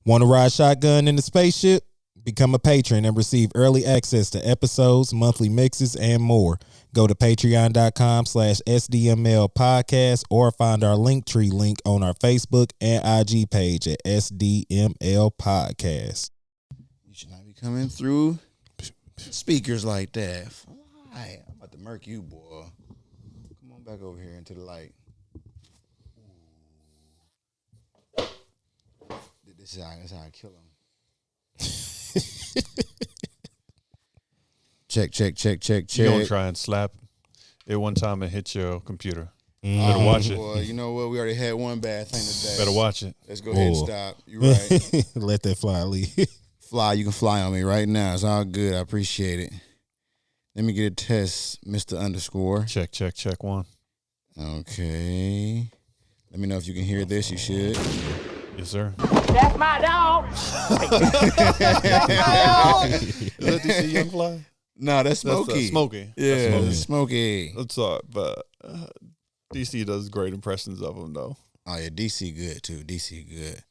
Want to ride shotgun in the spaceship? Become a patron and receive early access to episodes, monthly mixes, and more. Go to patreon.com/SDML podcast or find our Linktree link on our Facebook and IG page at SDML podcast. You should not be coming through speakers like that. Fly. I'm about to murk you, boy. Come on back over here into the light. This is how I kill him. Check. You gonna try and slap it one time and hit your computer. Better watch it. Boy, you know what? We already had one bad thing today. Better watch it. Let's go ahead and stop. You're right. Let that fly leave. Fly, you can fly on me right now. It's all good. I appreciate it. Let me get a test, Mr. Underscore. Check one. Okay. Let me know if you can hear this. You should. Yes, sir. That's my dog. That's my dog. Is that DC Young Fly? No, that's Smokey. That's Smokey. Yeah, that's Smokey. That's all right, but DC does great impressions of him, though. Oh, yeah, DC good, too. DC good.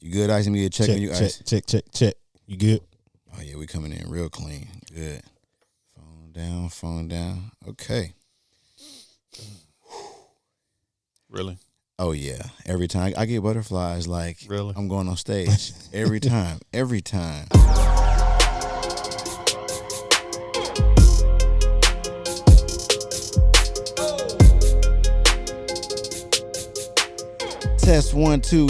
You good, Ice? Let me get a check on you, Ice. Check. You good? Oh, yeah, we coming in real clean. Good. Phone down. Okay. Really? Oh, yeah. Every time I get butterflies, like really? I'm going on stage. Every time. Test 1 2.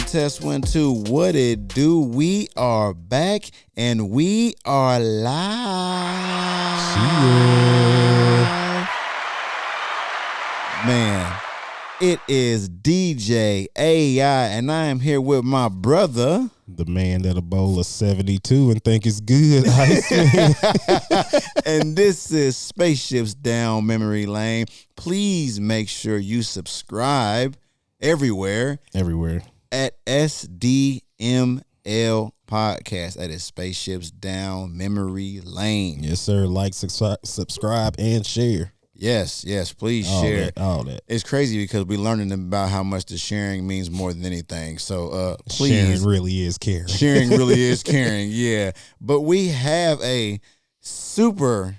What it do? We are back and we are live. Yeah. Man, it is DJ AI, and I am here with my brother, the man that'll bowl a 72 and think it's good. Iceman. And this is Spaceships Down Memory Lane. Please make sure you subscribe everywhere at SDML podcast. That is Spaceships Down Memory Lane. Yes, sir. Like, subscribe, and share. Yes, please share. All that. It's crazy because we're learning about how much the sharing means more than anything. So please. Sharing really is caring. Sharing really is caring, yeah. But we have a super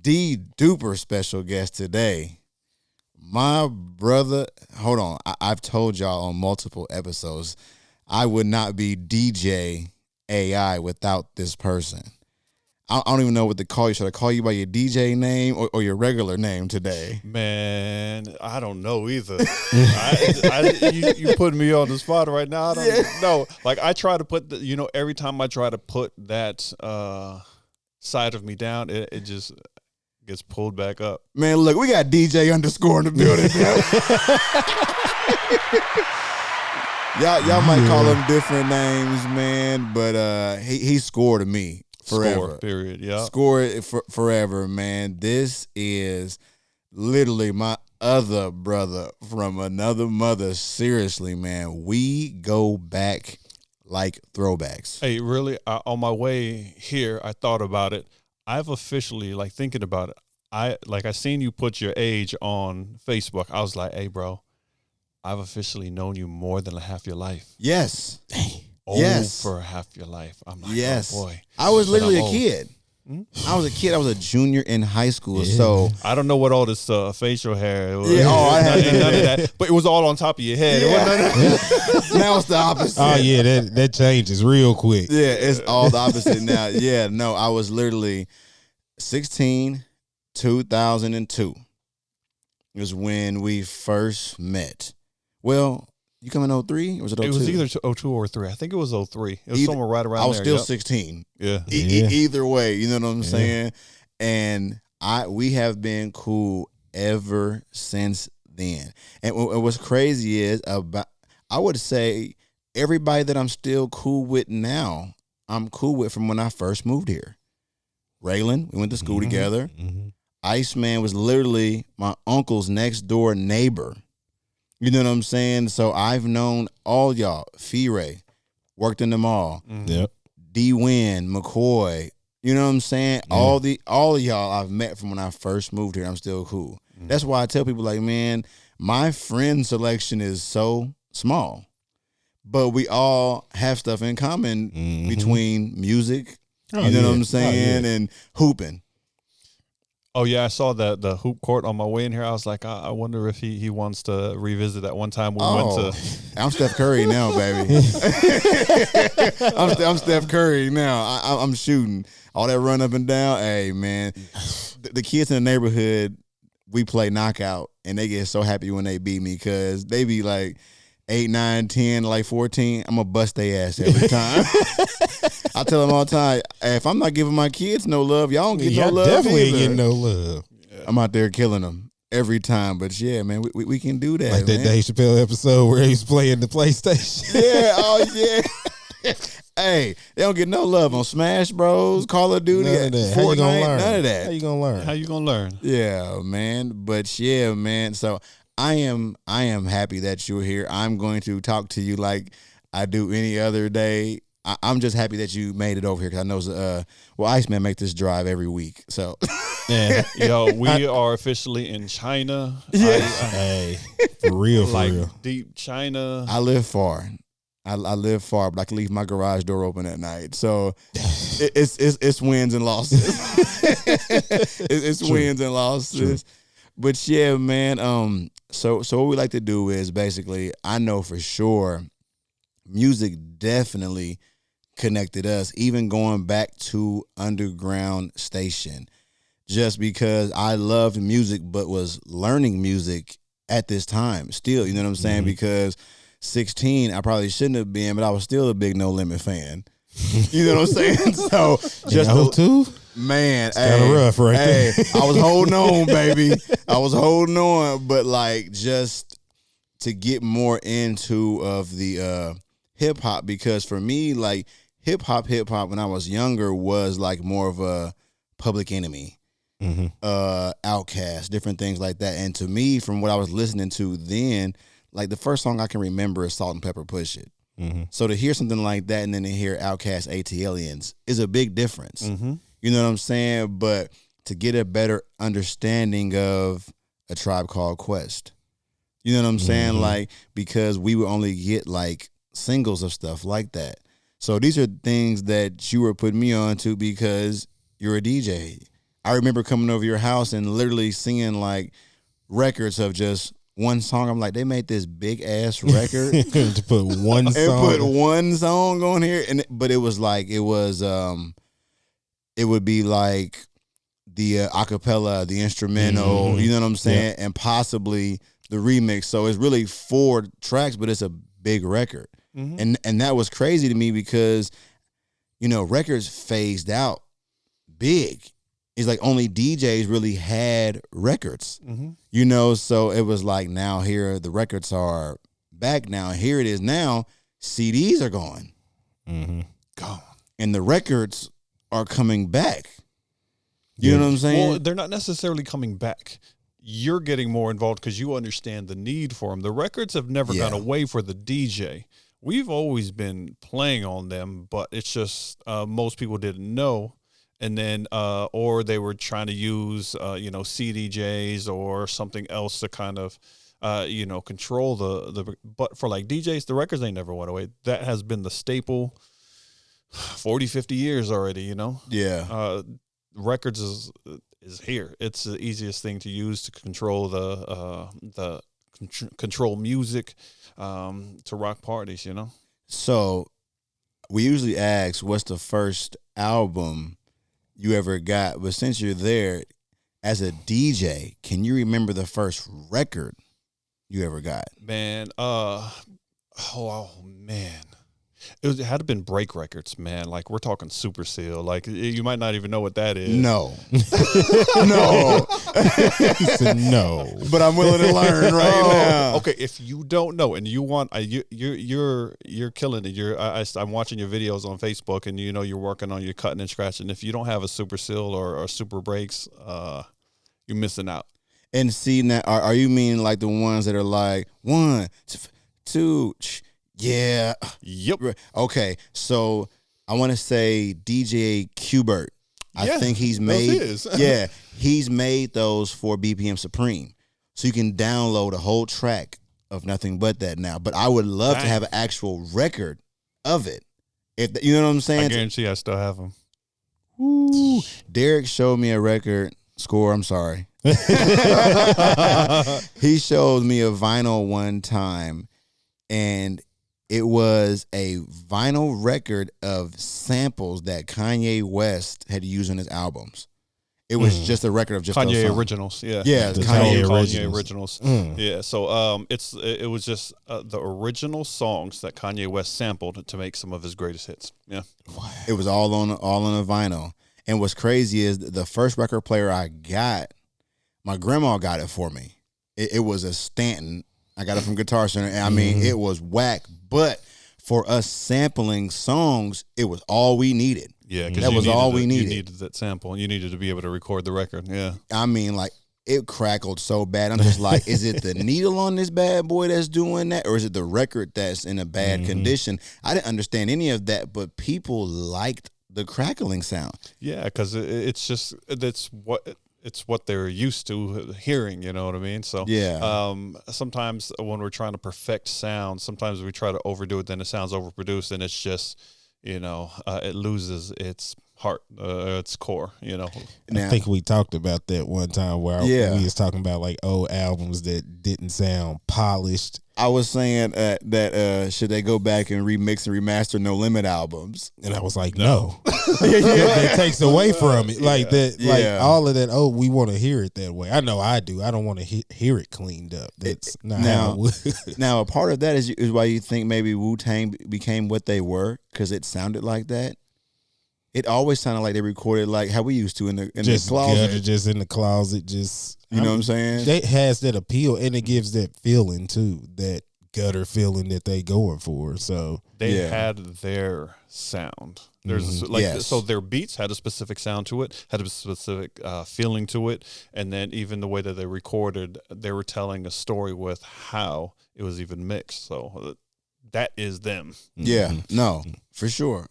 duper special guest today. My brother, hold on. I've told y'all on multiple episodes, I would not be DJ AI without this person. I don't even know what to call you. Should I call you by your DJ name or your regular name today? Man, I don't know either. You putting me on the spot right now. I don't know. Like, I try to put every time I try to put that side of me down, it just gets pulled back up. Man, look, we got DJ underscore in the building. Y'all might call him different names, man, but he scored to me. Forever. Score, period. Yeah. Score it forever, man. This is literally my other brother from another mother. Seriously, man. We go back like throwbacks. Hey, really, on my way here, I thought about it. I've officially, thinking about it, I seen you put your age on Facebook. I was like, hey, bro, I've officially known you more than half your life. Yes. For half your life. I'm like, yes. Oh boy. I was literally a kid. I was a kid. I was a junior in high school. Yeah. So I don't know what all this facial hair was. Yeah, I had none of that. But it was all on top of your head. Yeah. Now it's the opposite. Oh yeah, that changes real quick. Yeah, it's all the opposite now. Yeah, no, I was literally 16, 2002. It was when we first met. Well, you come in 03 or was it 02? It was either 02 or 03. I think it was 03. It was somewhere right around there. I was still 16. Yeah. Either way, you know what I'm saying? And we have been cool ever since then. And what's crazy is I would say everybody that I'm still cool with now, I'm cool with from when I first moved here. Raylan, we went to school together. Mm-hmm. Iceman was literally my uncle's next door neighbor. You know what I'm saying? So I've known all y'all. Fee-Ray, worked in the mall. Mm-hmm. Yep. D-Win, McCoy. You know what I'm saying? Yeah. All of y'all I've met from when I first moved here. I'm still cool. Mm-hmm. That's why I tell people, like, man, my friend selection is so small. but we all have stuff in common between music, you know what I'm saying, and hooping. Oh yeah, I saw the hoop court on my way in here. I was like, I wonder if he wants to revisit that one time we went to. I'm Steph Curry now, baby. I'm Steph Curry now. I'm shooting all that run up and down. Hey man, the kids in the neighborhood, we play knockout, and they get so happy when they beat me because they be like 8, 9, 10, like 14. I'm gonna bust their ass every time. I tell them all the time, hey, if I'm not giving my kids no love, y'all don't get no love. Definitely either. ain't getting no love. I'm out there killing them every time. But yeah, man, we can do that. Like that Dave Chappelle episode where he's playing the PlayStation. Yeah, oh yeah. Hey, they don't get no love on Smash Bros, Call of Duty, None of that. Fortnite, How you gonna learn? none of that. How you gonna learn? How you gonna learn? Yeah, man. But yeah, man. So I am happy that you're here. I'm going to talk to you like I do any other day. I'm just happy that you made it over here because I know, Iceman make this drive every week. So, Yeah. Yo, we are officially in China. Yeah. Hey, for real, for Like real. deep China. I live far. I live far, but I can leave my garage door open at night. So it's wins and losses. it's True. wins and losses. True. But yeah, man. So what we like to do is basically, I know for sure, music definitely connected us, even going back to Underground Station, just because I loved music but was learning music at this time still, you know what I'm saying? Because 16, I probably shouldn't have been, but I was still a big No Limit fan. You know what I'm saying? So just too, man, it's kind of rough right there. I was holding on, baby. I was holding on, but like just to get more into of the hip hop, because for me, like hip hop when I was younger was like more of a Public Enemy, Outkast, different things like that. And to me, from what I was listening to then, like the first song I can remember is Salt and Pepper Push It. So to hear something like that and then to hear Outkast ATLiens is a big difference. You know what I'm saying? But to get a better understanding of A Tribe Called Quest, you know what I'm saying? Like, because we would only get like singles of stuff like that. So these are things that you were putting me on to because you're a DJ. I remember coming over your house and literally singing like records of just one song. I'm like, they made this big ass record to put one song. And put one song on here, but it was it would be like the acapella, the instrumental, you know what I'm saying, and possibly the remix. So it's really 4 tracks, but it's a big record, and that was crazy to me because, you know, records phased out big. It's like only DJs really had records, you know, so it was like now here the records are back now. Here it is now. CDs are gone. Gone. And the records are coming back. You know what I'm saying? Well, they're not necessarily coming back. You're getting more involved because you understand the need for them. The records have never gone away for the DJ. We've always been playing on them, but it's just most people didn't know. And then, or they were trying to use, CDJs or something else to kind of, control the. But for like DJs, the records, they never went away. That has been the staple 40, 50 years already, you know? Yeah. Records is here. It's the easiest thing to use to control control music, to rock parties, you know? So we usually ask, what's the first album you ever got? But since you're there as a DJ, can you remember the first record you ever got? Man, man. It had to have been break records, man. Like, we're talking Super Seal. Like, you might not even know what that is. No. No. He said no. But I'm willing to learn right now. Okay, if you don't know and you want, you're killing it. I'm watching your videos on Facebook, and you know you're working on your cutting and scratching. If you don't have a Super Seal or Super Breaks, you're missing out. And see, now, are you mean like the ones that are like 1, 2, yeah. Yep. Okay, so I want to say DJ Qbert. I think he's made. He's made those for BPM Supreme, so you can download a whole track of Nothing But That now, but I would love to have an actual record of it. If you know what I'm saying? I guarantee I still have them. Ooh, Derek showed me a record score. I'm sorry. He showed me a vinyl one time, and it was a vinyl record of samples that Kanye West had used on his albums. It was just a record of just Kanye originals, yeah, Kanye originals. Yeah. So it was just the original songs that Kanye West sampled to make some of his greatest hits. Yeah, it was all on a vinyl. And what's crazy is the first record player I got, my grandma got it for me. It was a Stanton. I got it from Guitar Center. And I mean, it was whack, but for us sampling songs, it was all we needed. Yeah, that was all we needed. You needed that sample. You needed to be able to record the record. Yeah. I mean, like, it crackled so bad. I'm just like, is it the needle on this bad boy that's doing that? Or is it the record that's in a bad condition? I didn't understand any of that, but people liked the crackling sound. Yeah, because it's what they're used to hearing, you know what I mean? So yeah. Sometimes when we're trying to perfect sound, sometimes we try to overdo it, then it sounds overproduced, and it's just, it loses its heart, its core, Now, I think we talked about that one time where we was talking about like old albums that didn't sound polished. I was saying that should they go back and remix and remaster No Limit albums? And I was like, no. That takes away from it. Like that, like all of that. Oh, we want to hear it that way. I know I do. I don't want to hear it cleaned up. That's not how it would. Now, a part of that is why you think maybe Wu-Tang became what they were, because it sounded like that. It always sounded like they recorded like how we used to in the closet. Just in the closet, just you know what I'm saying? It has that appeal, and it gives that feeling too, that gutter feeling that they going for. So they had their sound. There's so their beats had a specific sound to it, had a specific feeling to it, and then even the way that they recorded, they were telling a story with how it was even mixed. So that is them. Yeah, no, for sure.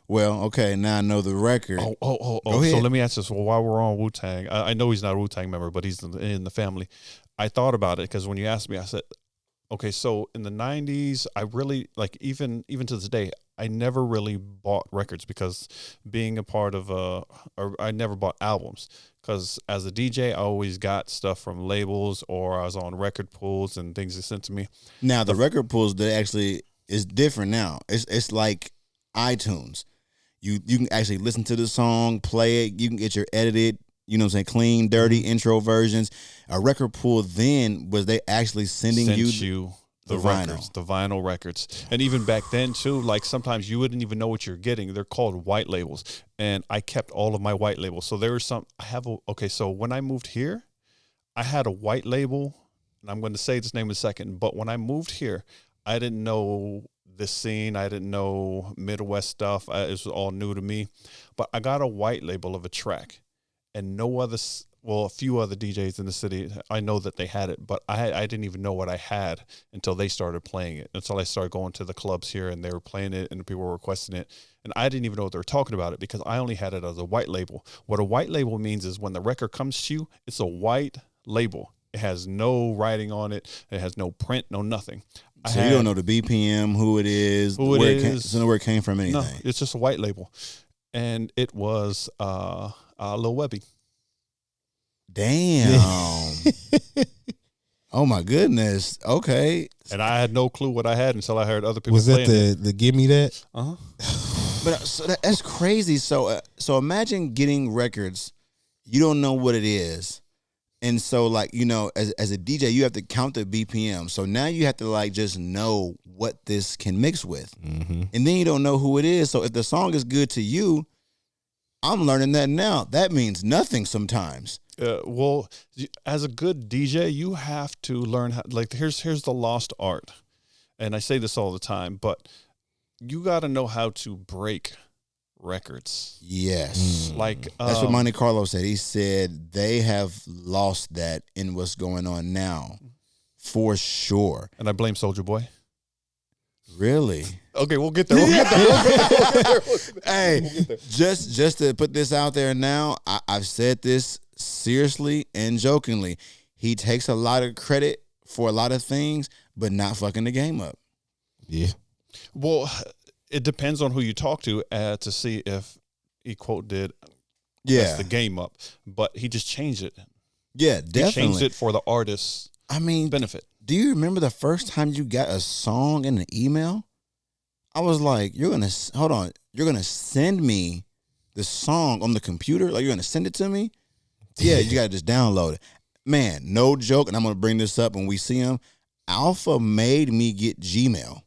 Well, okay, now I know the record. Oh. So let me ask this. Well, while we're on Wu-Tang, I know he's not a Wu-Tang member, but he's in the family. I thought about it because when you asked me, I said, okay, so in the 90s, I really, like, even to this day, I never really bought records because being a part of I never bought albums. Because as a DJ, I always got stuff from labels, or I was on record pools and things they sent to me. Now, the record pools, that actually is different now. It's like iTunes. You can actually listen to the song, play it. You can get your edited, clean, dirty intro versions. A record pool then was they actually sending you the records, the vinyl records. And even back then too, like sometimes you wouldn't even know what you're getting. They're called white labels. And I kept all of my white labels. So there was so when I moved here, I had a white label, and I'm going to say this name in a second, but when I moved here, I didn't know this scene. I didn't know Midwest stuff. It was all new to me, but I got a white label of a track, and a few other DJs in the city, I know that they had it, but I didn't even know what I had until they started playing it. Until I started going to the clubs here and they were playing it and people were requesting it. And I didn't even know what they were talking about it because I only had it as a white label. What a white label means is when the record comes to you, it's a white label. It has no writing on it. It has no print, no nothing. So you don't know the BPM, who it is, where it came from, anything. No, it's just a white label. And it was Lil Webby. Damn. Oh my goodness. Okay. And I had no clue what I had until I heard other people. Was that the Give Me That? But that's crazy. So imagine getting records, you don't know what it is, and so like as a DJ you have to count the BPM. So now you have to like just know what this can mix with, and then you don't know who it is. So if the song is good to you, I'm learning that now. That means nothing sometimes. Well, as a good DJ, you have to learn how. Like, here's the lost art, and I say this all the time, but you got to know how to break records. Yes, like that's what Monte Carlo said. He said they have lost that in what's going on now, for sure. And I blame Soulja Boy. Really? Okay, we'll get there. Hey, just to put this out there now, I've said this seriously and jokingly. He takes a lot of credit for a lot of things, but not fucking the game up. Yeah. Well, it depends on who you talk to see if he quote did mess the game up. But he just changed it. Yeah, definitely. He changed it for the artist's benefit. Do you remember the first time you got a song in an email? I was like, you're going to send me the song on the computer? Like, you're going to send it to me? Yeah, you got to just download it. Man, no joke, and I'm going to bring this up when we see him. Alpha made me get Gmail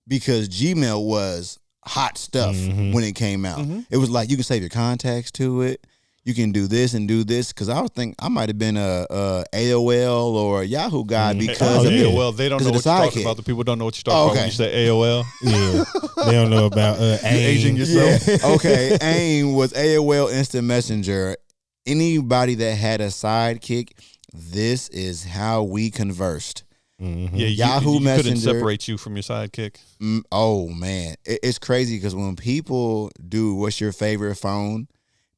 because Gmail was hot stuff when it came out. It was like you can save your contacts to it. You can do this and do this because I would think I might have been a AOL or a Yahoo guy because of AOL. They don't know what you're talking about. The people don't know what you're talking about when you say AOL. Yeah, they don't know about aging yourself. Yeah. Okay, AIM was AOL Instant Messenger. Anybody that had a sidekick, this is how we conversed. Yeah, Yahoo Messenger couldn't separate you from your sidekick. Oh man, it's crazy because when people do "What's your favorite phone?"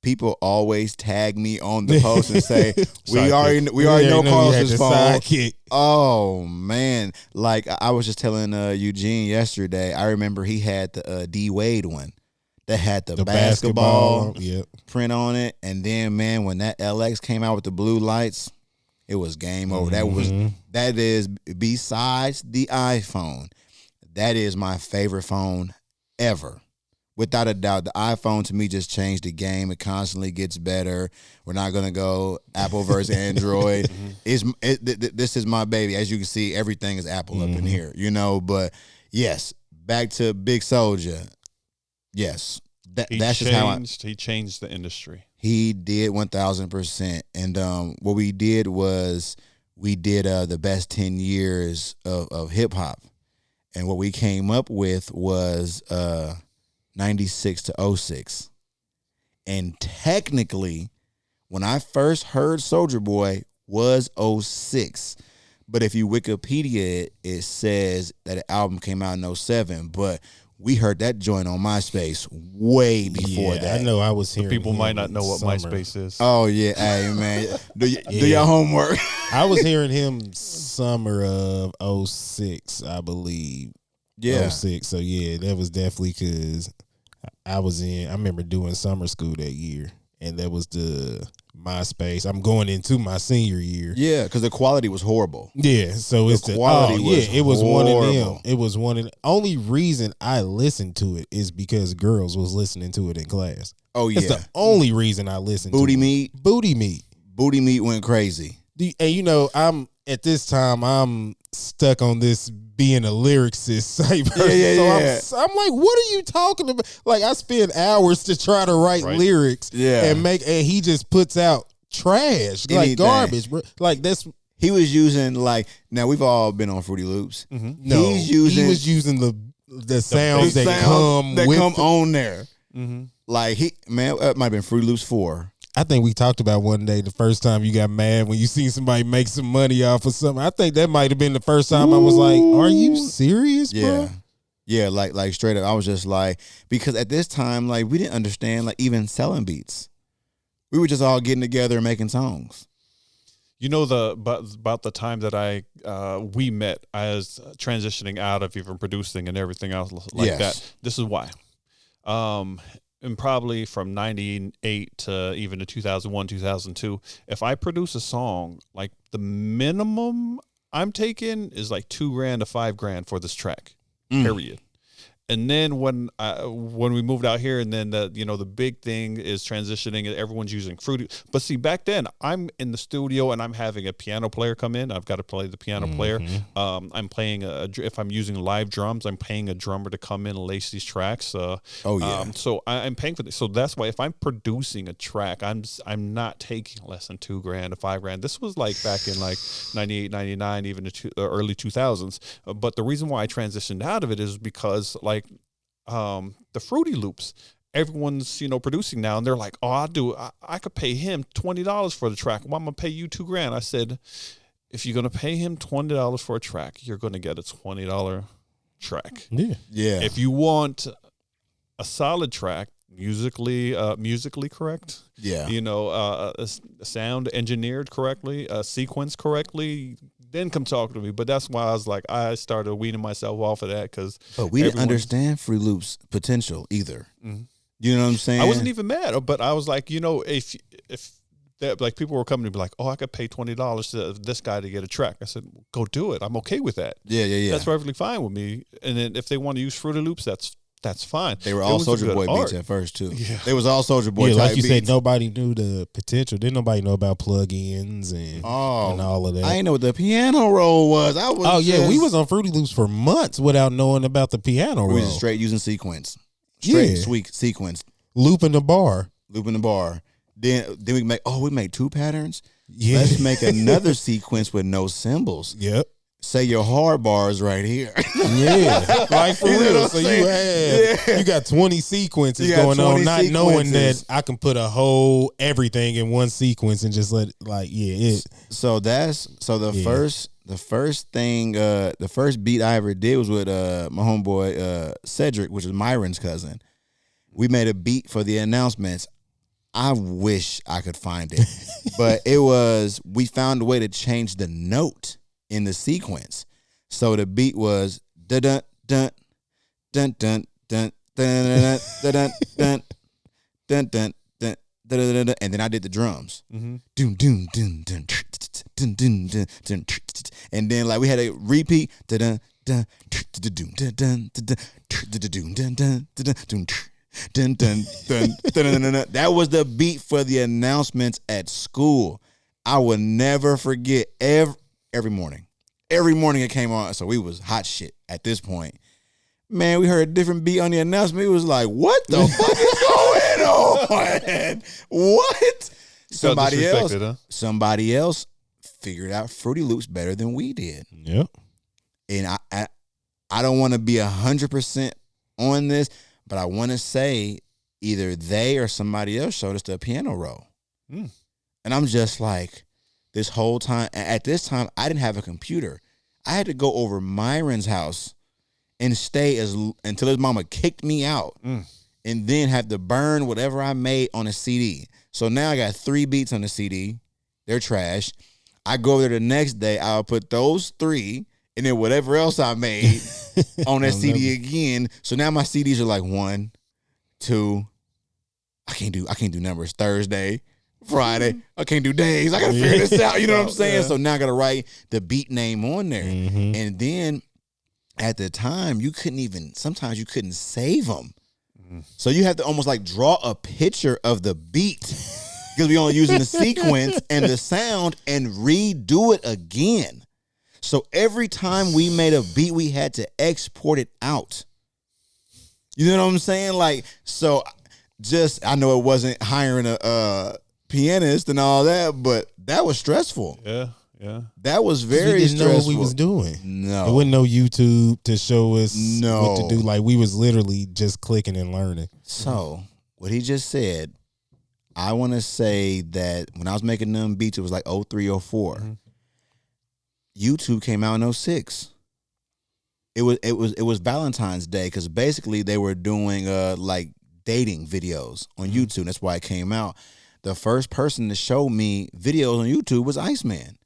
people always tag me on the post and say, we already know Carlos's phone. Sidekick. Oh, man. Like, I was just telling Eugene yesterday, I remember he had the D Wade one that had the basketball print on it. And then, man, when that LX came out with the blue lights, it was game over. That is, besides the iPhone, that is my favorite phone ever. Without a doubt, the iPhone to me just changed the game. It constantly gets better. We're not gonna go Apple versus Android. This is my baby. As you can see, everything is Apple up in here, you know. But yes, back to Big Soulja. Yes, that's just how he changed the industry. He did 1,000%. And what we did was we did the best 10 years of hip hop, and what we came up with was 96 to 06. And technically, when I first heard Soulja Boy was 06. But if you Wikipedia it, it says that the album came out in 07. But we heard that joint on MySpace way before that. I know I was hearing people might not know what MySpace is. Oh, yeah. Hey, man. Do your homework. I was hearing him summer of 06, I believe. Yeah. 06. So, yeah, that was definitely because I remember doing summer school that year, and that was the MySpace. I'm going into my senior year. Yeah, because the quality was horrible. Yeah, so it's the quality was it was horrible. One of them. It was one of the only reason I listened to it is because girls was listening to it in class. Oh, yeah. That's the only reason I listened to it. Booty Meat went crazy. And you know, I'm stuck on this being a lyricist type person. So I'm like, what are you talking about? Like, I spend hours to try to write lyrics and he just puts out trash, like garbage, bro. Like, that's he was using, like, now we've all been on Fruity Loops. No, he was using the sounds that come on there. Like, it might have been Fruity Loops 4. I think we talked about one day the first time you got mad when you seen somebody make some money off of something. I think that might have been the first time I was like, are you serious, bro? Yeah, like straight up. I was just like, because at this time, like, we didn't understand, like, even selling beats. We were just all getting together and making songs. You know, about the time that we met, I was transitioning out of even producing and everything else like that. This is why. And probably from 98 to even to 2001, 2002, if I produce a song, like, the minimum I'm taking is like $2,000 to $5,000 for this track, period. And then when we moved out here, and then the big thing is transitioning, and everyone's using Fruity. But see, back then I'm in the studio and I'm having a piano player come in. I've got to play the piano player. I'm playing if I'm using live drums, I'm paying a drummer to come in and lace these tracks. So I'm paying for this. So that's why if I'm producing a track, I'm not taking less than $2,000 to $5,000. This was like back in like 98, 99, even the early 2000s. But the reason why I transitioned out of it is because, like, the Fruity Loops, everyone's producing now, and they're like, oh, I could pay him $20 for the track. Well, I'm gonna pay you $2,000. I said, if you're gonna pay him $20 for a track, you're gonna get a $20 track. Yeah. If you want a solid track, musically correct, sound engineered correctly, sequenced correctly, then come talk to me. But that's why I started weaning myself off of that because. But we didn't understand Fruity Loops' potential either. Mm-hmm. You know what I'm saying? I wasn't even mad, but I was like, if that, like people were coming to be like, oh, I could pay $20 to this guy to get a track. I said, go do it. I'm okay with that. Yeah. That's perfectly fine with me. And then if they want to use Fruity Loops, that's fine. They were all Soulja Boy beats at first too. Yeah. They was all Soulja Boy. Yeah, like you beats. said, nobody knew the potential. Didn't nobody know about plugins and all of that. I didn't know what the piano roll was. We was on Fruity Loops for months without knowing about the piano roll. We was straight using sequence, straight sequence, looping the bar. Then we made 2 patterns. Yeah, let's make another sequence with no symbols. Yep. Say your hard bars right here. Yeah, like for real. So you got 20 sequences going on, not knowing that I can put a whole everything in one sequence and just let it. So the first beat I ever did was with my homeboy Cedric, which is Myron's cousin. We made a beat for the announcements. I wish I could find it, but we found a way to change the note in the sequence. So the beat was dun dun dun dun dun dun dun dun dun dun dun dun, and then I did the drums. Dun dun dun dun dun dun dun dun, and then like we had a repeat dun dun dun dun dun dun dun dun dun dun. Dun, dun, dun, dun, dun, dun. That was the beat for the announcements at school. I will never forget every morning. Every morning it came on, so we was hot shit at this point. Man, we heard a different beat on the announcement. It was like, what the fuck is going on? What? Somebody else figured out Fruity Loops better than we did. Yep. And I don't want to be 100% on this, but I want to say either they or somebody else showed us the piano roll. And I'm just like, this whole time, at this time, I didn't have a computer. I had to go over Myron's house and stay until his mama kicked me out and then have to burn whatever I made on a CD. So now I got 3 beats on the CD. They're trash. I go over there the next day, I'll put those 3 and then whatever else I made on that CD again. So now my CDs are like 1, 2. I can't do numbers. Thursday, Friday. I can't do days. I gotta figure this out. You know what I'm saying? Yeah. So now I gotta write the beat name on there. And then at the time, sometimes you couldn't save them. So you have to almost like draw a picture of the beat because we only using the sequence and the sound and redo it again. So every time we made a beat, we had to export it out. You know what I'm saying? Like, so I know it wasn't hiring a pianist and all that, but that was stressful. Yeah. That was very stressful. We didn't know what we was doing. No. There wasn't no YouTube to show us what to do. Like, we was literally just clicking and learning. So, what he just said, I want to say that when I was making them beats, it was like 03, 04. YouTube came out in 06. It was Valentine's Day because basically they were doing like dating videos on YouTube. That's why it came out. The first person to show me videos on YouTube was Iceman.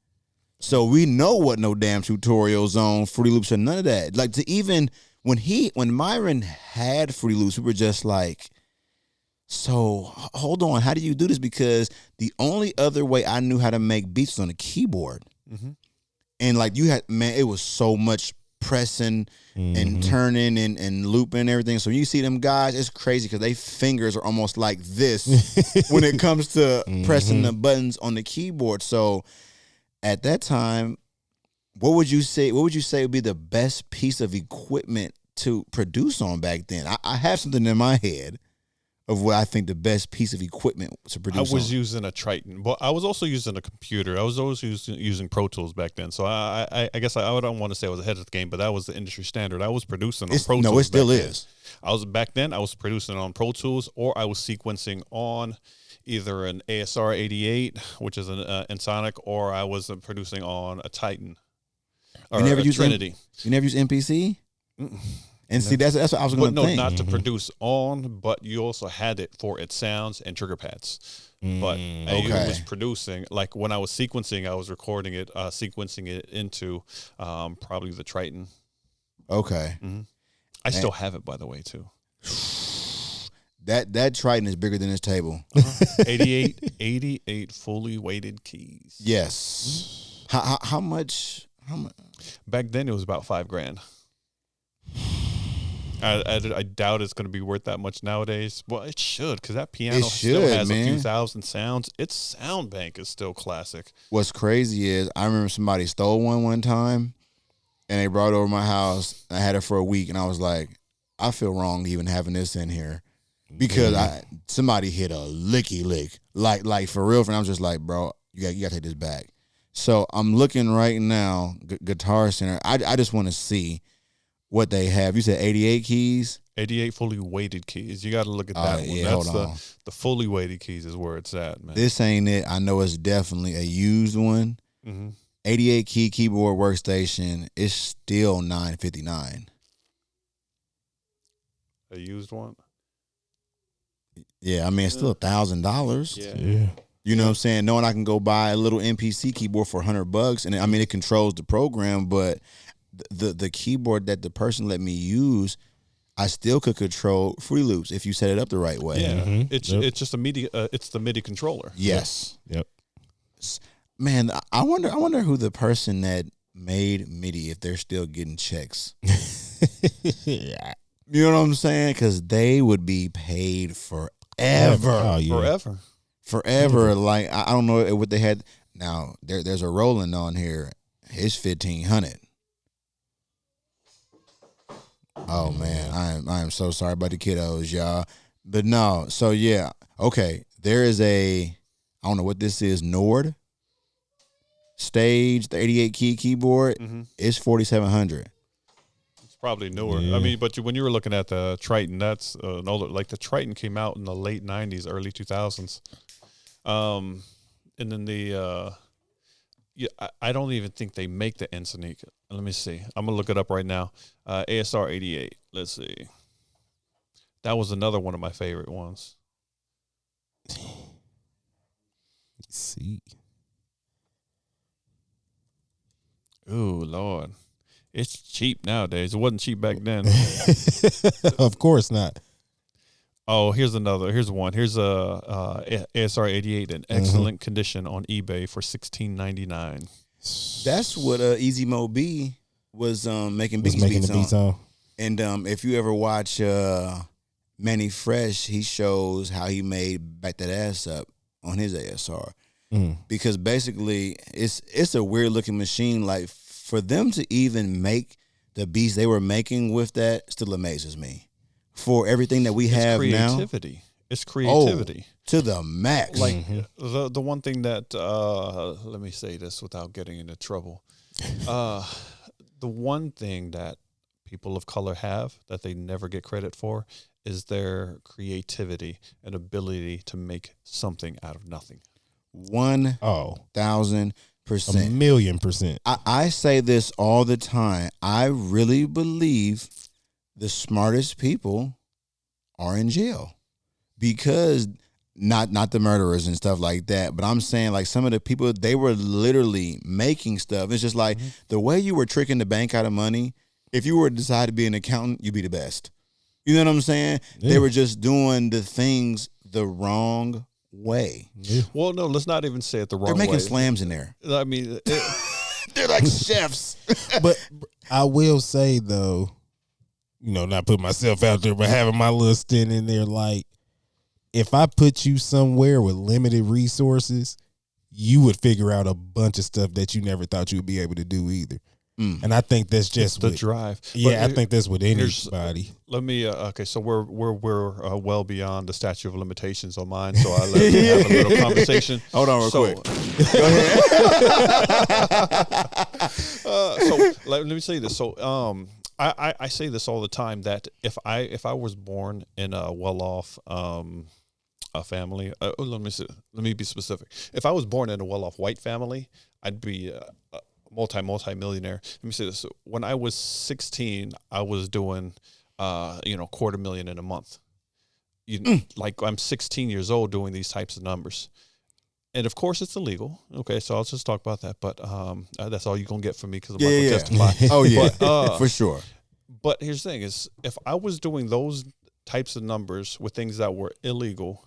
So we know what no damn tutorials on Fruity Loops or none of that. Like when Myron had Fruity Loops, we were just like, so hold on, how do you do this? Because the only other way I knew how to make beats was on a keyboard. And like it was so much pressing and turning and looping and everything. So you see them guys, it's crazy because their fingers are almost like this when it comes to pressing the buttons on the keyboard. So at that time, what would you say would be the best piece of equipment to produce on back then? I have something in my head of what I think the best piece of equipment to produce. I was using a Triton, but I was also using a computer. I was always using Pro Tools back then. So I guess I don't want to say I was ahead of the game, but that was the industry standard. I was producing on Pro Tools. No, it still is. I was producing on Pro Tools, or I was sequencing on either an ASR 88, which is an Ensoniq, or I was producing on a Titan or you never a Trinity. You never use MPC? And see, that's what I was going to think. Not to produce on, but you also had it for its sounds and trigger pads. But you was producing, like when I was sequencing, I was recording it, sequencing it into probably the Triton. Okay. Mm-hmm. I still have it, by the way, too. That Triton is bigger than this table. 88 fully weighted keys. Yes. How much? Back then, it was about $5,000. I doubt it's going to be worth that much nowadays. Well, it should, because that piano still has a few thousand sounds. Its sound bank is still classic. What's crazy is I remember somebody stole one time, and they brought it over my house. I had it for a week, and I was like, I feel wrong even having this in here because somebody hit a licky lick, like for real. And I was just like, bro, you got to take this back. So I'm looking right now, Guitar Center. I just want to see what they have. You said 88 keys? 88 fully weighted keys. You got to look at that one. Yeah, That's the fully weighted keys is where it's at, man. This ain't it. I know it's definitely a used one. Mm-hmm. 88 key keyboard workstation is still $959. A used one? Yeah, I mean, it's still $1,000. Yeah. You know what I'm saying? Knowing I can go buy a little MPC keyboard for $100, and I mean, it controls the program, but the keyboard that the person let me use, I still could control Fruity Loops if you set it up the right way. Yeah, it's just a MIDI. It's the MIDI controller. Yes. Yep. Man, I wonder who the person that made MIDI, if they're still getting checks. Yeah. You know what I'm saying? Because they would be paid forever. Oh, yeah. Forever. Like, I don't know what they had. Now, there's a Roland on here. It's $1,500. Oh, man. I am so sorry about the kiddos, y'all. But no. So, yeah. Okay. There is I don't know what this is, Nord Stage, the 88 key keyboard. Mm-hmm. It's $4,700. Probably newer. Yeah. I mean, but when you were looking at the Triton, that's an older. Like the Triton came out in the late '90s, early 2000s, and then I don't even think they make the Ensoniq. Let me see. I'm gonna look it up right now. ASR 88. Let's see. That was another one of my favorite ones. Let's see. Ooh, Lord. It's cheap nowadays. It wasn't cheap back then. Of course not. Oh, here's one. Here's a ASR 88 in excellent condition on eBay for $16.99. That's what Easy Mo B was making beats on. And if you ever watch Manny Fresh, he shows how he made Back That Ass Up on his ASR. Because basically it's a weird looking machine. Like, for them to even make the beats they were making with that still amazes me. For everything that we have now. It's creativity. To the max. Like, the one thing that, let me say this without getting into trouble. The one thing that people of color have that they never get credit for is their creativity and ability to make something out of nothing. 1,000%. 1,000,000%. I say this all the time. I really believe the smartest people are in jail because not the murderers and stuff like that, but I'm saying like some of the people, they were literally making stuff. It's just like the way you were tricking the bank out of money. If you were to decide to be an accountant, you'd be the best. You know what I'm saying? Yeah. They were just doing the things the wrong way. Yeah. Well, no, let's not even say it the wrong way. They're making slams in there. I mean, they're like chefs. But I will say though, you know, not put myself out there, but having my little stint in there, like if I put you somewhere with limited resources, you would figure out a bunch of stuff that you never thought you would be able to do either. And I think that's just the drive. Yeah, I think that's with anybody. Let me. Okay, so we're well beyond the statute of limitations on mine. So I let you have a little conversation. Hold on, real quick. Go ahead. So let me say this. So I say this all the time that if I was born in a well-off a family, let me be specific. If I was born in a well-off white family, I'd be multi-millionaire. Let me say this. When I was 16, I was doing, $250,000 in a month. Like I'm 16 years old doing these types of numbers. And of course it's illegal. Okay. So I'll just talk about that. But that's all you're going to get from me because I'm not going to testify. Oh yeah, for sure. But here's the thing is if I was doing those types of numbers with things that were illegal,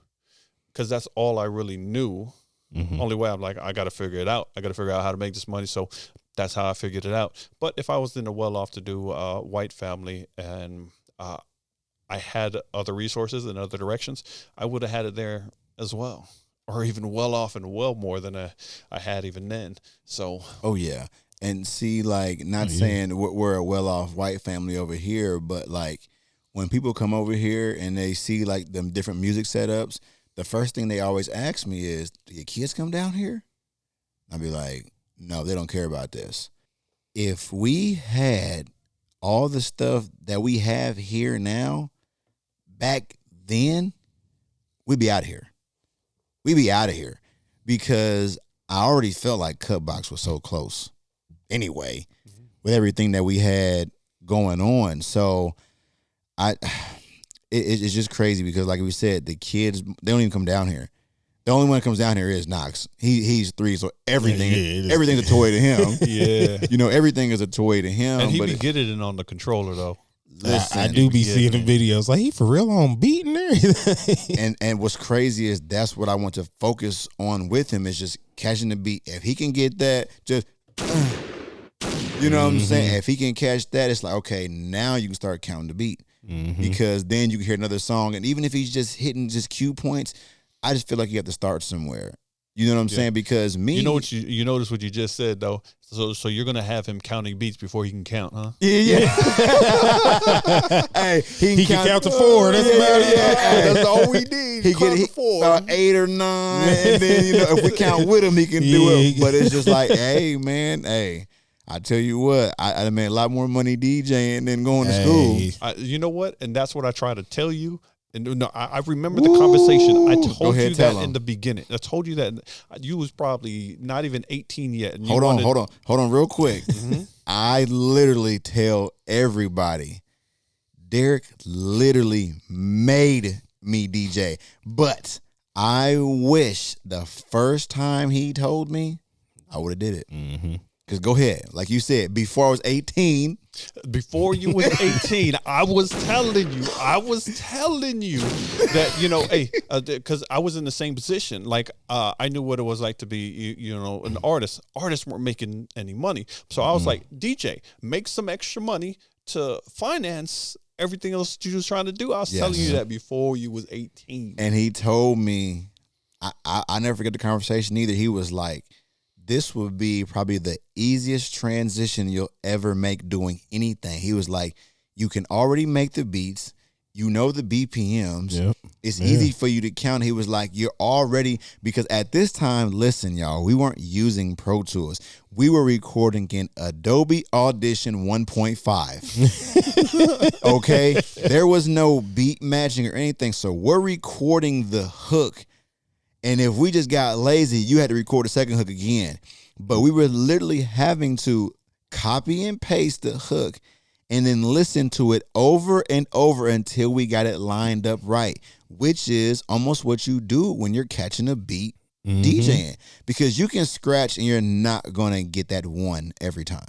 because that's all I really knew. Only way I'm like, I got to figure it out. I got to figure out how to make this money. So that's how I figured it out. But if I was in a well-off-to-do white family and I had other resources in other directions, I would have had it there as well, or even well off and well more than I had even then. So, oh yeah, and see, like, not saying we're a well-off white family over here, but like when people come over here and they see like them different music setups, the first thing they always ask me is, "Do your kids come down here?" I'll be like, "No, they don't care about this." If we had all the stuff that we have here now, back then, we'd be out of here. We'd be out of here because I already felt like Cutbox was so close anyway with everything that we had going on. So it's just crazy because, like we said, the kids, they don't even come down here. The only one that comes down here is Knox. He's 3, so everything's a toy to him. Yeah. Everything is a toy to him. And he be getting it on the controller though. Listen, I do be seeing the videos like he for real on beat and everything. and what's crazy is that's what I want to focus on with him is just catching the beat. If he can get that, just you know what I'm saying? If he can catch that, it's like, okay, now you can start counting the beat. Because then you can hear another song, and even if he's just hitting just cue points, I just feel like you have to start somewhere. You know what I'm saying? Because you notice what you just said though. So you're gonna have him counting beats before he can count, huh? Yeah. Hey, he can count to 4. That's about it. Hey, that's all we need. He count to 4, 8 or 9, and then if we count with him, he can do it. But it's just like, hey man, I tell you what, I made a lot more money DJing than going to school. You know what? And that's what I try to tell you. And no, I remember the conversation. I told you that in the beginning. I told you that you was probably not even 18 yet. And hold on, real quick. I literally tell everybody, Derek literally made me DJ. But I wish the first time he told me, I would have did it. Because go ahead. Like you said, before I was 18. Before you was 18, I was telling you that, because I was in the same position. Like, I knew what it was like to be, an artist. Artists weren't making any money. So I was like, DJ, make some extra money to finance everything else that you was trying to do. I was telling you that before you was 18. And he told me, I never forget the conversation either. He was like, this would be probably the easiest transition you'll ever make doing anything. He was like, you can already make the beats. You know the BPMs. Yep. It's easy for you to count. He was like, you're already, because at this time, listen, y'all, we weren't using Pro Tools. We were recording in Adobe Audition 1.5. Okay? There was no beat matching or anything. So we're recording the hook. And if we just got lazy, you had to record a second hook again. But we were literally having to copy and paste the hook and then listen to it over and over until we got it lined up right, which is almost what you do when you're catching a beat DJing. Because you can scratch and you're not going to get that one every time.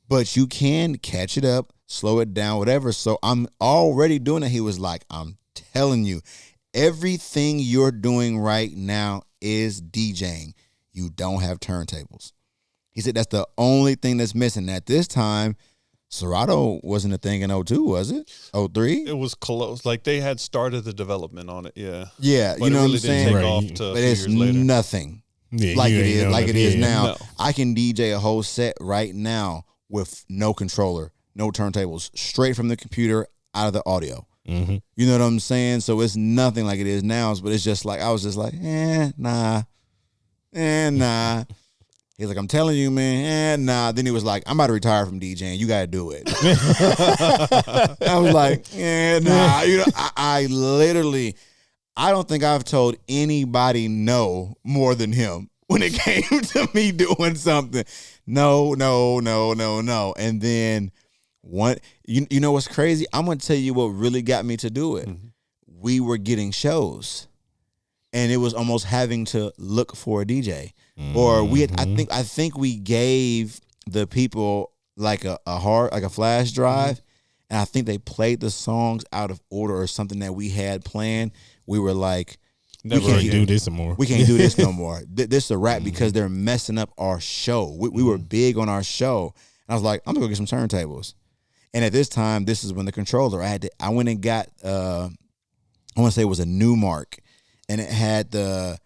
But you can catch it up, slow it down, whatever. So I'm already doing it. He was like, I'm telling you. Everything you're doing right now is DJing. You don't have turntables. He said that's the only thing that's missing. At this time, Serato wasn't a thing in 02, was it? 03? It was close. Like they had started the development on it, yeah. Yeah, but you know really what I'm saying? But it's nothing like it is now. No. I can DJ a whole set right now with no controller, no turntables, straight from the computer out of the audio. You know what I'm saying? So it's nothing like it is now, but it's just like, I was just like, nah. He's like, I'm telling you, man, nah. Then he was like, I'm about to retire from DJing. You got to do it. I was like, nah. I literally, I don't think I've told anybody no more than him when it came to me doing something. No. And then you know what's crazy? I'm gonna tell you what really got me to do it. Mm-hmm. We were getting shows, and it was almost having to look for a DJ. Mm-hmm. Or I think we gave the people like a flash drive, mm-hmm. and I think they played the songs out of order or something that we had planned. We were like, we can't do this anymore. We can't do this no more. This is a wrap, mm-hmm. because they're messing up our show. We were big on our show. And I was like, I'm gonna go get some turntables. And at this time, this is when the controller, I went and got, I want to say it was a Newmark, and it had the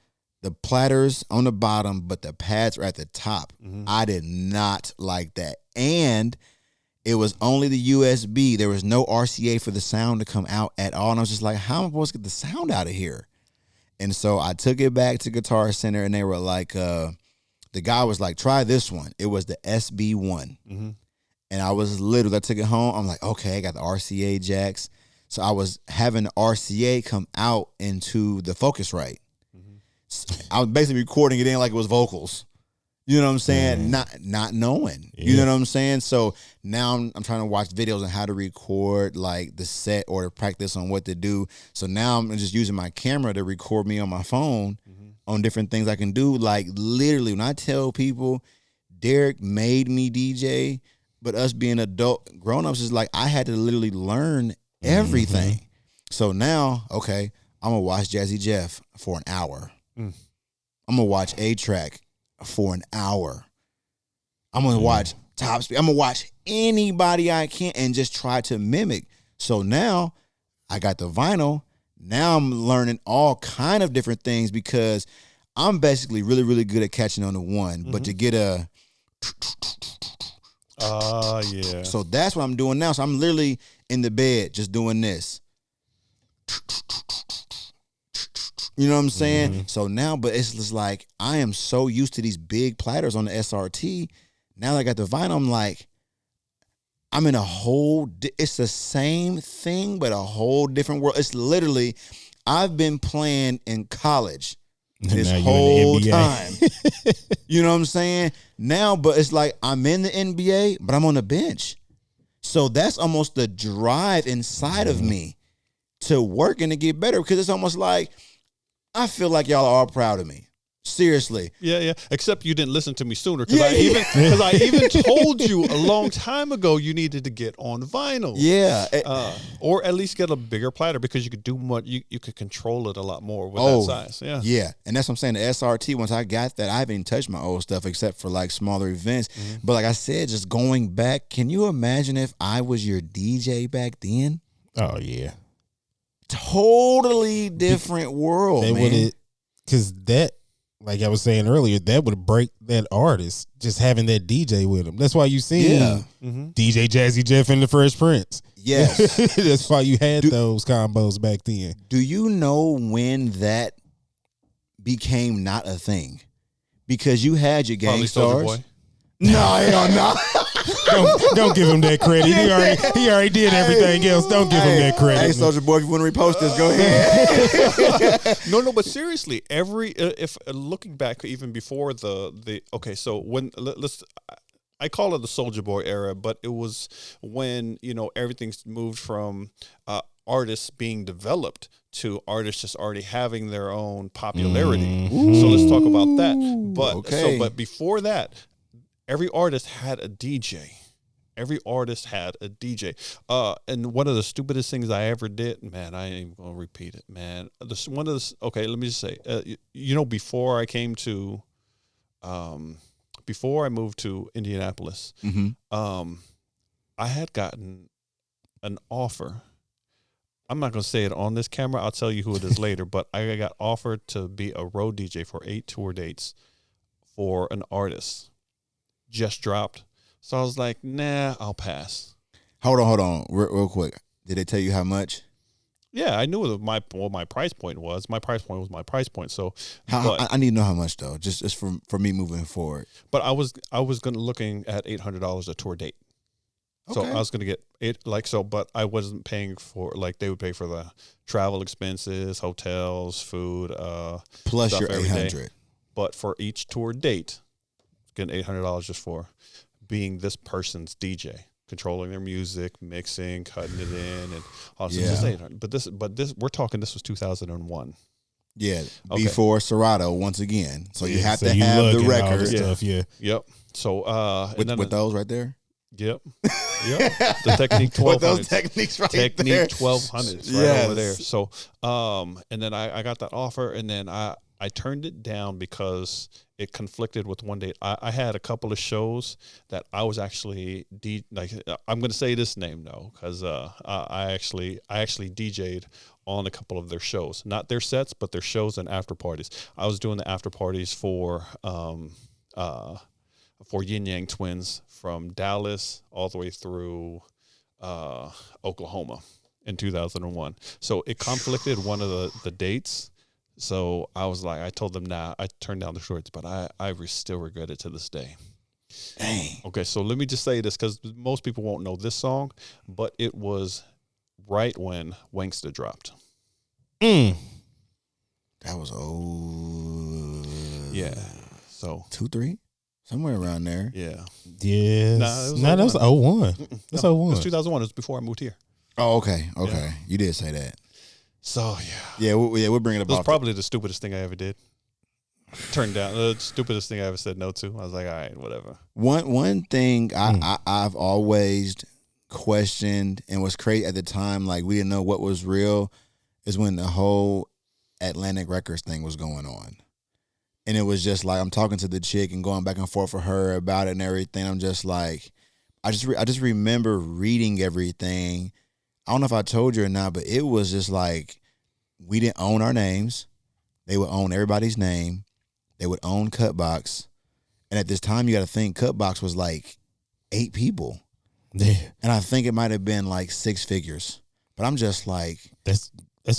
platters on the bottom, but the pads are at the top. Mm-hmm. I did not like that. And it was only the USB. There was no RCA for the sound to come out at all. And I was just like, how am I supposed to get the sound out of here? And so I took it back to Guitar Center, and they were like, the guy was like, try this one. It was the SB1. Mm-hmm. And I took it home. I'm like, okay, I got the RCA jacks. So I was having the RCA come out into the Focusrite. Mm-hmm. So I was basically recording it in like it was vocals. You know what I'm saying? Mm-hmm. Not knowing. Yeah. You know what I'm saying? So now I'm trying to watch videos on how to record like the set or to practice on what to do. So now I'm just using my camera to record me on my phone on different things I can do. Like literally, when I tell people Derek made me DJ, but us being adult grown-ups is like I had to literally learn everything. Mm-hmm. So now, okay, I'm going to watch Jazzy Jeff for an hour. Mm. I'm going to watch A-Track for an hour. I'm going to watch Top Speed. I'm going to watch anybody I can and just try to mimic. So now I got the vinyl. Now I'm learning all kind of different things because I'm basically really, really good at catching on the one. Mm-hmm. But to get a... yeah. So that's what I'm doing now. So I'm literally in the bed just doing this. You know what I'm saying? Mm-hmm. So now, but it's just like I am so used to these big platters on the SRT. Now that I got the vinyl, I'm like, I'm in a whole, it's the same thing, but a whole different world. It's literally, I've been playing in college this whole time. You know what I'm saying? Now, but it's like I'm in the NBA, but I'm on the bench. So that's almost the drive inside of me to work and to get better, because it's almost like I feel like y'all are all proud of me. Seriously. Yeah. Except you didn't listen to me sooner, because I even told you a long time ago you needed to get on vinyl. Yeah. Or at least get a bigger platter, because you could do much. You could control it a lot more with that size. Yeah. Yeah. And that's what I'm saying. The SRT, once I got that, I haven't even touched my old stuff except for like smaller events. Mm-hmm. But like I said, just going back, can you imagine if I was your DJ back then? Oh yeah. Totally different world, man. Because that, like I was saying earlier, that would break that artist just having that DJ with him. That's why you seen DJ Jazzy Jeff and the Fresh Prince. Yes. That's why you had those combos back then. Do you know when that became not a thing? Because you had your gang stars. No, hell no. Don't give him that credit. He already did everything else. Don't give him that credit. Hey, Soulja Boy, if you want to repost this, go ahead. No, but seriously, if looking back even before the okay, so when I call it the Soulja Boy era, but it was when everything's moved from artists being developed to artists just already having their own popularity. Mm-hmm. So let's talk about that. But before that, every artist had a DJ. And one of the stupidest things I ever did, man, I ain't even gonna repeat it, man. Okay, let me just say, before I came to, before I moved to Indianapolis, I had gotten an offer. I'm not gonna say it on this camera. I'll tell you who it is later. But I got offered to be a road DJ for 8 tour dates for an artist. Just dropped. So I was like, nah, I'll pass. Hold on, real quick. Did they tell you how much? Yeah, I knew what my price point was. My price point was my price point. So I need to know how much though, just for me moving forward. But I was looking at $800 a tour date. Okay. So I was gonna get it but I wasn't paying for they would pay for the travel expenses, hotels, food, plus your 800. but for each tour date, getting $800 just for being this person's DJ, controlling their music, mixing, cutting it in, and all this. Just $800. But this, we're talking. This was 2001. Yeah, before Serato once again. So you have to you have the record stuff. Yeah. Yep. So with those right there. Yep. Yep. The Technique 1200s. With those techniques right there. Technique 1200s right over there. So and then I got that offer, and then I turned it down because it conflicted with one date. I had a couple of shows that I was actually I'm going to say this name though, because I actually DJ'd on a couple of their shows, not their sets, but their shows and after parties. I was doing the after parties for Yin Yang Twins from Dallas all the way through Oklahoma in 2001. So it conflicted one of the dates. So I was like, I told them, nah, I turned down the shorts, but I still regret it to this day. Dang. Okay, so let me just say this, because most people won't know this song, but it was right when Wanksta dropped. That was old. Yeah. So 2, 3, somewhere around there. yeah. Yes. That was 01. That's 01. It was 2001. It was before I moved here. Oh, okay. Yeah. You did say that. So Yeah, we're bringing it it was up. probably the stupidest thing I ever did. Turned down the stupidest thing I ever said no to. I was like, all right, whatever. One thing I've always questioned and was crazy at the time, like we didn't know what was real, is when the whole Atlantic Records thing was going on. And it was just like, I'm talking to the chick and going back and forth with her about it and everything. I'm just like, I just remember reading everything. I don't know if I told you or not, but it was just like, we didn't own our names. They would own everybody's name. They would own Cutbox. And at this time, you got to think Cutbox was like 8 people. Yeah. And I think it might have been like 6 figures. But I'm just like, That's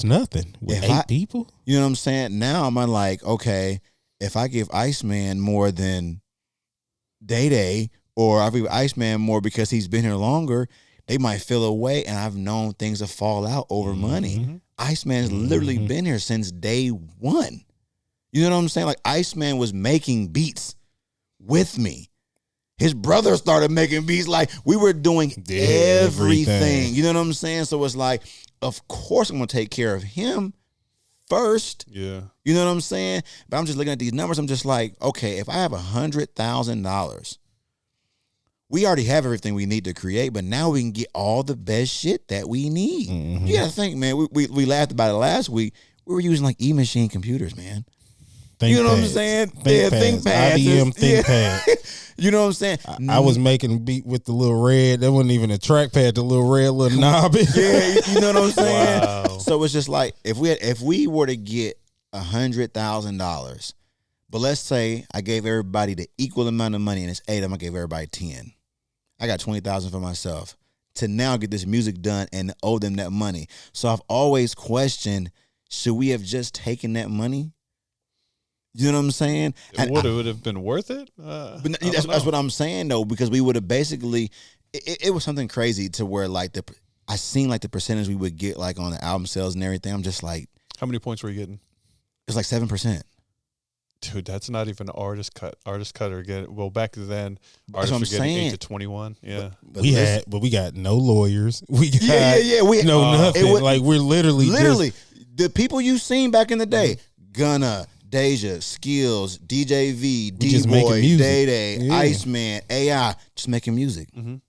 nothing. With 8 people? You know what I'm saying? Now I'm like, okay, if I give Iceman more than Day Day, or I give Iceman more because he's been here longer, they might feel away, and I've known things to fall out over money. Iceman's literally been here since day one. You know what I'm saying? Like, Iceman was making beats with me. His brother started making beats. Like, we were doing everything. You know what I'm saying? So it's like, of course I'm going to take care of him first. Yeah. You know what I'm saying? But I'm just looking at these numbers. I'm just like, okay, if I have $100,000, we already have everything we need to create, but now we can get all the best shit that we need. You got to think, man, we laughed about it last week. We were using like E-machine computers, man. You know what I'm saying? ThinkPads. IBM ThinkPad. You know what I'm saying? I was making a beat with the little red. That wasn't even a trackpad, the little red little knob. Yeah, you know what I'm saying? Wow. So it's just like, if we were to get $100,000, but let's say I gave everybody the equal amount of money, and it's 8 of them, I gave everybody 10. I got 20,000 for myself to now get this music done and owe them that money. So I've always questioned, should we have just taken that money? You know what I'm saying? Would it have been worth it? But that's what I'm saying though, because we would have basically, it was something crazy to where like I seen like the percentage we would get like on the album sales and everything. I'm just like, how many points were you getting? It's like 7%. Dude, that's not even an artist cut. Artist cut are getting, well, back then, That's artists what were I'm getting saying. 8 to 21. Yeah. But we got no lawyers. We got We nothing. Like, we're literally the people you seen back in the day, Gunna, Deja, Skills, DJ V, D-Boy, Day Day, Iceman, AI, just making music. And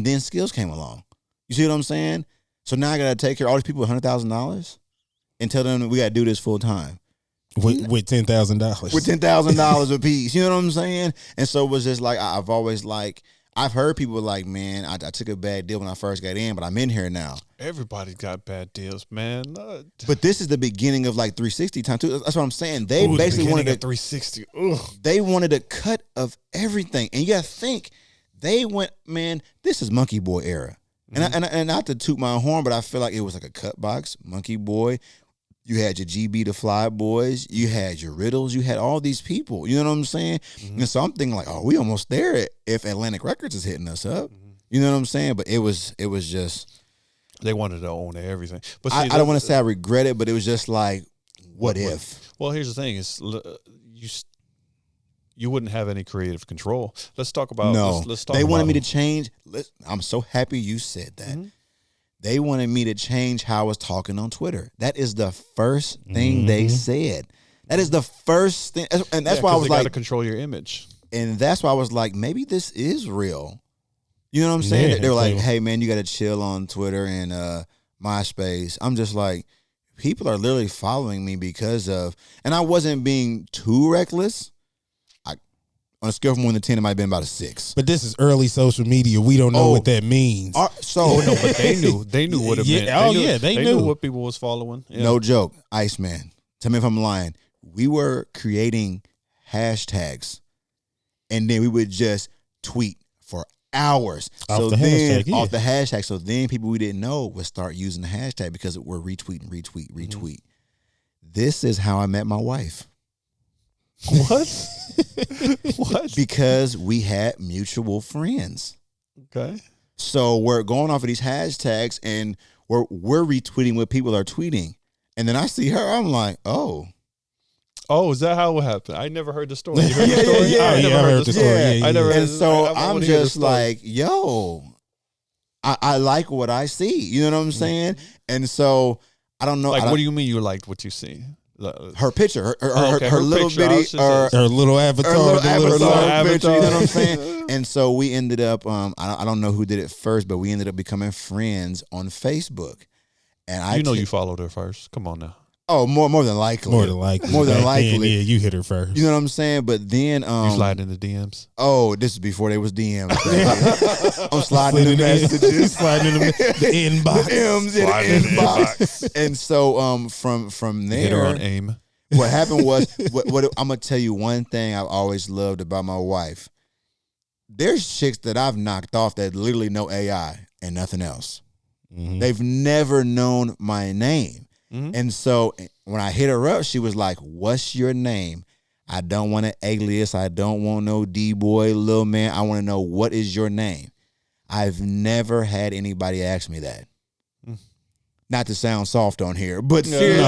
then Skills came along. You see what I'm saying? So now I got to take care of all these people with $100,000 and tell them we got to do this full time. With $10,000. With $10,000 a piece. You know what I'm saying? And so it was just like, I've always like, I've heard people like, man, I took a bad deal when I first got in, but I'm in here now. Everybody's got bad deals, man. But this is the beginning of like 360 time too. That's what I'm saying. They basically wanted a 360. Ugh. They wanted a cut of everything. And you got to think, they went, man, this is Monkey Boy era. And not to toot my horn, but I feel like it was like a Cutbox, Monkey Boy. You had your GB the Fly Boys. You had your Riddles. You had all these people. You know what I'm saying? And so I'm thinking like, oh, we almost there if Atlantic Records is hitting us up. You know what I'm saying? But it was just. They wanted to own everything. But see, I don't want to say I regret it, but it was just like, what if? Well, here's the thing: is you wouldn't have any creative control. Let's talk about. No, let's talk. They wanted me about, to change. I'm so happy you said that. Mm-hmm. They wanted me to change how I was talking on Twitter. That is the first thing they said. That is the first thing, and that's why I was like, got to control your image. And that's why I was like, maybe this is real. You know what I'm saying? Yeah, they were like, hey man, you got to chill on Twitter and MySpace. I'm just like, people are literally following me because of, and I wasn't being too reckless. On a scale from 1 to 10, it might have been about a 6. But this is early social media. We don't know what that means. No, but they knew. They knew what it meant. They knew what people was following. Yeah. No joke, Iceman. Tell me if I'm lying. We were creating hashtags, and then we would just tweet for hours. Off the hashtag. So then people we didn't know would start using the hashtag because we're retweeting. Mm-hmm. This is how I met my wife. What? What? Because we had mutual friends. Okay. So we're going off of these hashtags and we're retweeting what people are tweeting. And then I see her, I'm like, oh. Oh, is that how it happened? I never heard the story. You heard the story? Yeah. I never heard the story. Yeah. I never heard and so I'm just like, story. yo, I like what I see. You know what I'm saying? And so I don't know. Like, what do you mean you liked what you see? Her picture, her little picture. bitty, her little avatar, picture, you know what I'm saying? And so we ended up, I don't know who did it first, but we ended up becoming friends on Facebook. And you followed her first. Come on now. Oh, more than likely. More than likely. Yeah, you hit her first. You know what I'm saying? But then you slide in the DMs. Oh, this is before they was DMs. I'm sliding in the messages. Sliding in the inbox. The M's in the inbox. And so from there, hit her on AIM. What happened was what I'm gonna tell you one thing I've always loved about my wife. There's chicks that I've knocked off that literally know AI and nothing else. Mm-hmm. They've never known my name. Mm-hmm. And so when I hit her up, she was like, what's your name? I don't want an alias. I don't want no D-boy, little man. I want to know, what is your name? I've never had anybody ask me that. Not to sound soft on here, but seriously,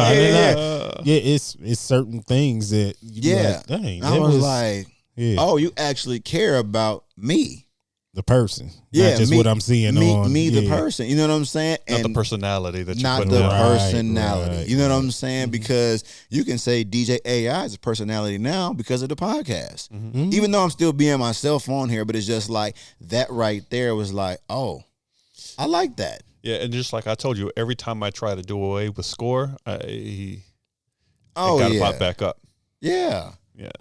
it's certain things that like, dang, I was like, oh, you actually care about me. The person, not just what I'm seeing on the person. You know what I'm saying? Not the personality that you not put the on. personality. Right, you know what I'm saying? Because you can say DJ AI is a personality now because of the podcast. Mm-hmm. Even though I'm still being myself on here, but it's just like that right there was like, oh, I like that. Yeah, and just like I told you, every time I try to do away with score, it got to pop back up. Yeah.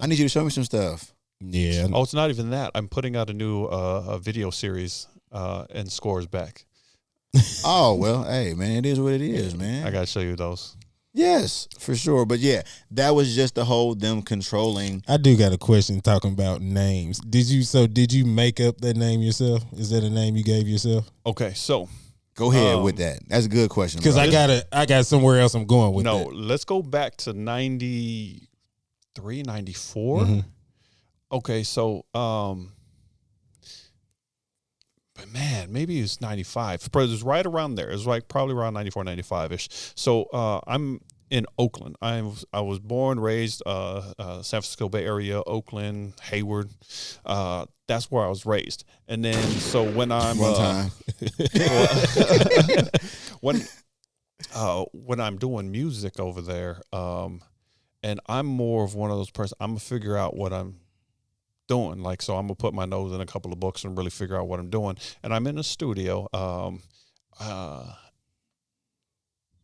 I need you to show me some stuff. Yeah. Oh, it's not even that. I'm putting out a new video series, and Score's back. Oh, well, hey, man, it is what it is, man. I got to show you those. Yes, for sure. But yeah, that was just the whole them controlling. I do got a question talking about names. Did you make up that name yourself? Is that a name you gave yourself? Okay, so go ahead with that. That's a good question. Because I got somewhere else I'm going with that. No, let's go back to 93, 94. Mm-hmm. Okay, so, but man, maybe it's 95. But it was right around there. It was like probably around 94, 95-ish. So I'm in Oakland. I was born, raised San Francisco Bay Area, Oakland, Hayward. That's where I was raised. And then so when I'm one time when I'm doing music over there, and I'm more of one of those persons. I'm gonna figure out what I'm doing. Like, so I'm gonna put my nose in a couple of books and really figure out what I'm doing. And I'm in a studio.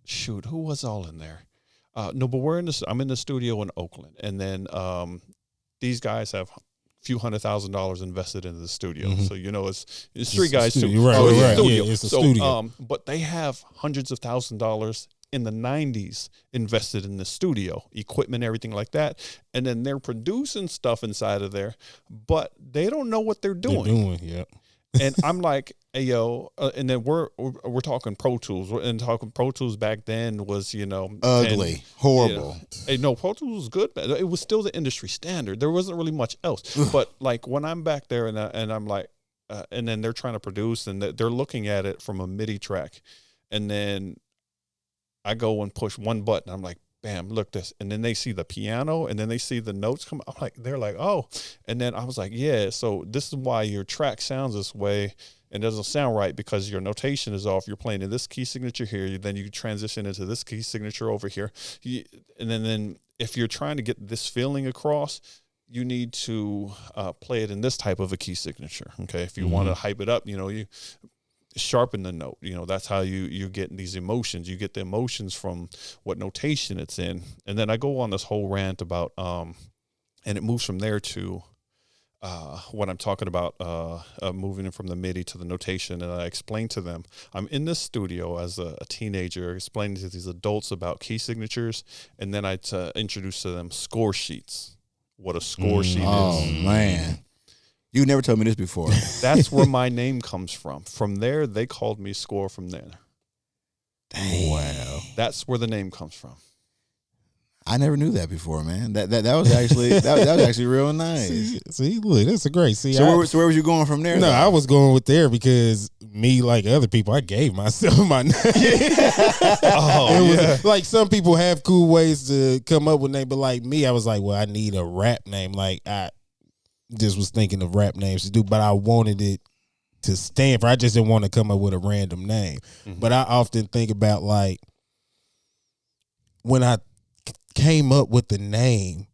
Shoot, who was all in there? No, but I'm in the studio in Oakland, and then these guys have a few $100,000 invested into the studio. Mm-hmm. So it's three guys too. Right, so right. Studio. Yeah, it's a studio. But they have hundreds of $1,000s in the 90s invested in the studio, equipment, everything like that. And then they're producing stuff inside of there, but they don't know what they're doing. And I'm like, hey, yo, and then we're talking Pro Tools. And talking Pro Tools back then was, ugly, horrible. Hey, no, Pro Tools was good. It was still the industry standard. There wasn't really much else. But like when I'm back there and I'm like, and then they're trying to produce and they're looking at it from a MIDI track. And then I go and push one button. I'm like, bam, look this. And then they see the piano and then they see the notes come. I'm like, they're like, oh. And then I was like, yeah, so this is why your track sounds this way and doesn't sound right, because your notation is off. You're playing in this key signature here. Then you transition into this key signature over here. And then if you're trying to get this feeling across, you need to play it in this type of a key signature. Okay. If you want to hype it up, you sharpen the note. That's how you get these emotions. You get the emotions from what notation it's in. And then I go on this whole rant about, and it moves from there to what I'm talking about, moving from the MIDI to the notation. And I explain to them, I'm in this studio as a teenager explaining to these adults about key signatures. And then I introduce to them score sheets. What a score sheet is. Oh, man. You never told me this before. That's where my name comes from. From there, they called me Score from there. Dang. Wow. That's where the name comes from. I never knew that before, man. That was actually that was actually real nice. See, look, that's a great. See, so where was you going from there? No, though? I was going with there because me, like other people, I gave myself my name. Like some people have cool ways to come up with name, but like me, I was like, well, I need a rap name. Like I just was thinking of rap names to do, but I wanted it to stand for. I just didn't want to come up with a random name. But I often think about like when I came up with the name,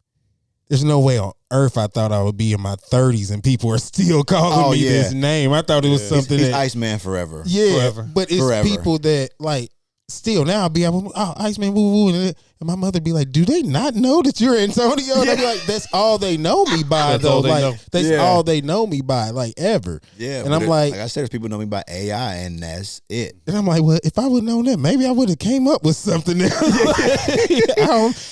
there's no way on earth I thought I would be in my 30s and people are still calling me this name. I thought it was something he's that Iceman forever. Yeah, forever. But it's people that like still now I'll be able, Iceman, woo woo, and my mother be like, do they not know that you're Antonio? And I'd be like, that's all they know me by though. Like that's all they know me by, like ever. Yeah. And I'm like I said, there's people know me by AI, and that's it. And I'm like, well, if I would have known that, maybe I would have came up with something else.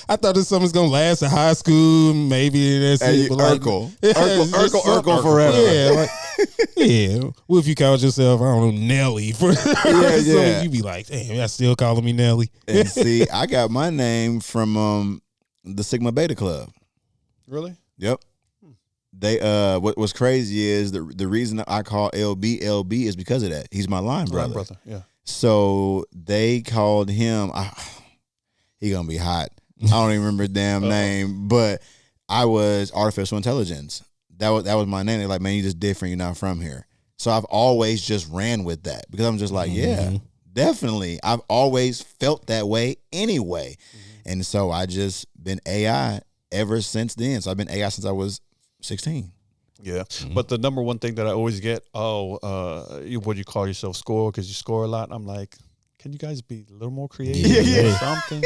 I thought this something's gonna last in high school, maybe that's it. But Urkel forever. Yeah, like, yeah. What if you called yourself, I don't know, Nelly for something? You be like, damn, y'all still calling me Nelly. And see, I got my name from the Sigma Beta Club. Really? Yep. They what's crazy is the reason I call LB is because of that. He's my line brother. Yeah. So they called him. He gonna be hot. I don't even remember his damn name, but I was artificial intelligence. That was my name. They're like, man, you just different. You're not from here. So I've always just ran with that because I'm just like, yeah, definitely. I've always felt that way anyway. And so I just been AI ever since then. So I've been AI since I was 16. Yeah. But the number one thing that I always get, what do you call yourself, score? Because you score a lot. I'm like, can you guys be a little more creative or something?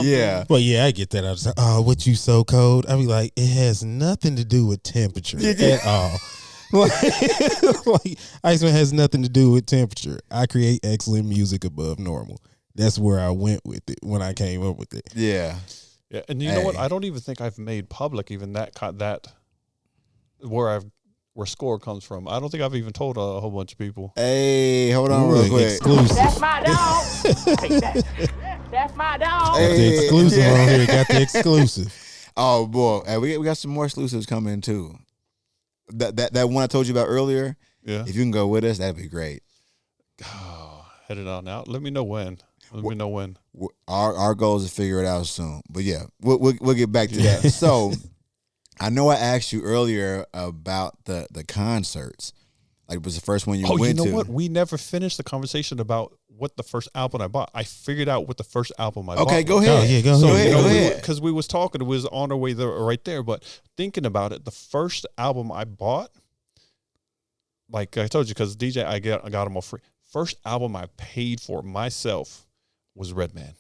Yeah. Well, yeah, I get that. I was like, oh, what you so cold? I be like, it has nothing to do with temperature at all. Like Iceman has nothing to do with temperature. I create excellent music above normal. That's where I went with it when I came up with it. Yeah. Yeah. And you know what? I don't even think I've made public even that where score comes from. I don't think I've even told a whole bunch of people. Hey, hold on real quick. Exclusive. That's my dog. Take that. That's my dog. Got the exclusive on here. Got the exclusive. Oh boy, hey, we got some more exclusives coming too. That one I told you about earlier. Yeah. If you can go with us, that'd be great. Oh, headed on out. Let me know when. Our goal is to figure it out soon. But yeah, we'll get back to that. So I know I asked you earlier about the concerts. Like it was the first one you went to. You know what? We never finished the conversation about what the first album I bought. I figured out what the first album I bought. Okay, go ahead. Oh, yeah, go ahead. Because we was talking, it was on our way there, right there. But thinking about it, the first album I bought, like I told you, because DJ, I got them all free. First album I paid for myself was Redman.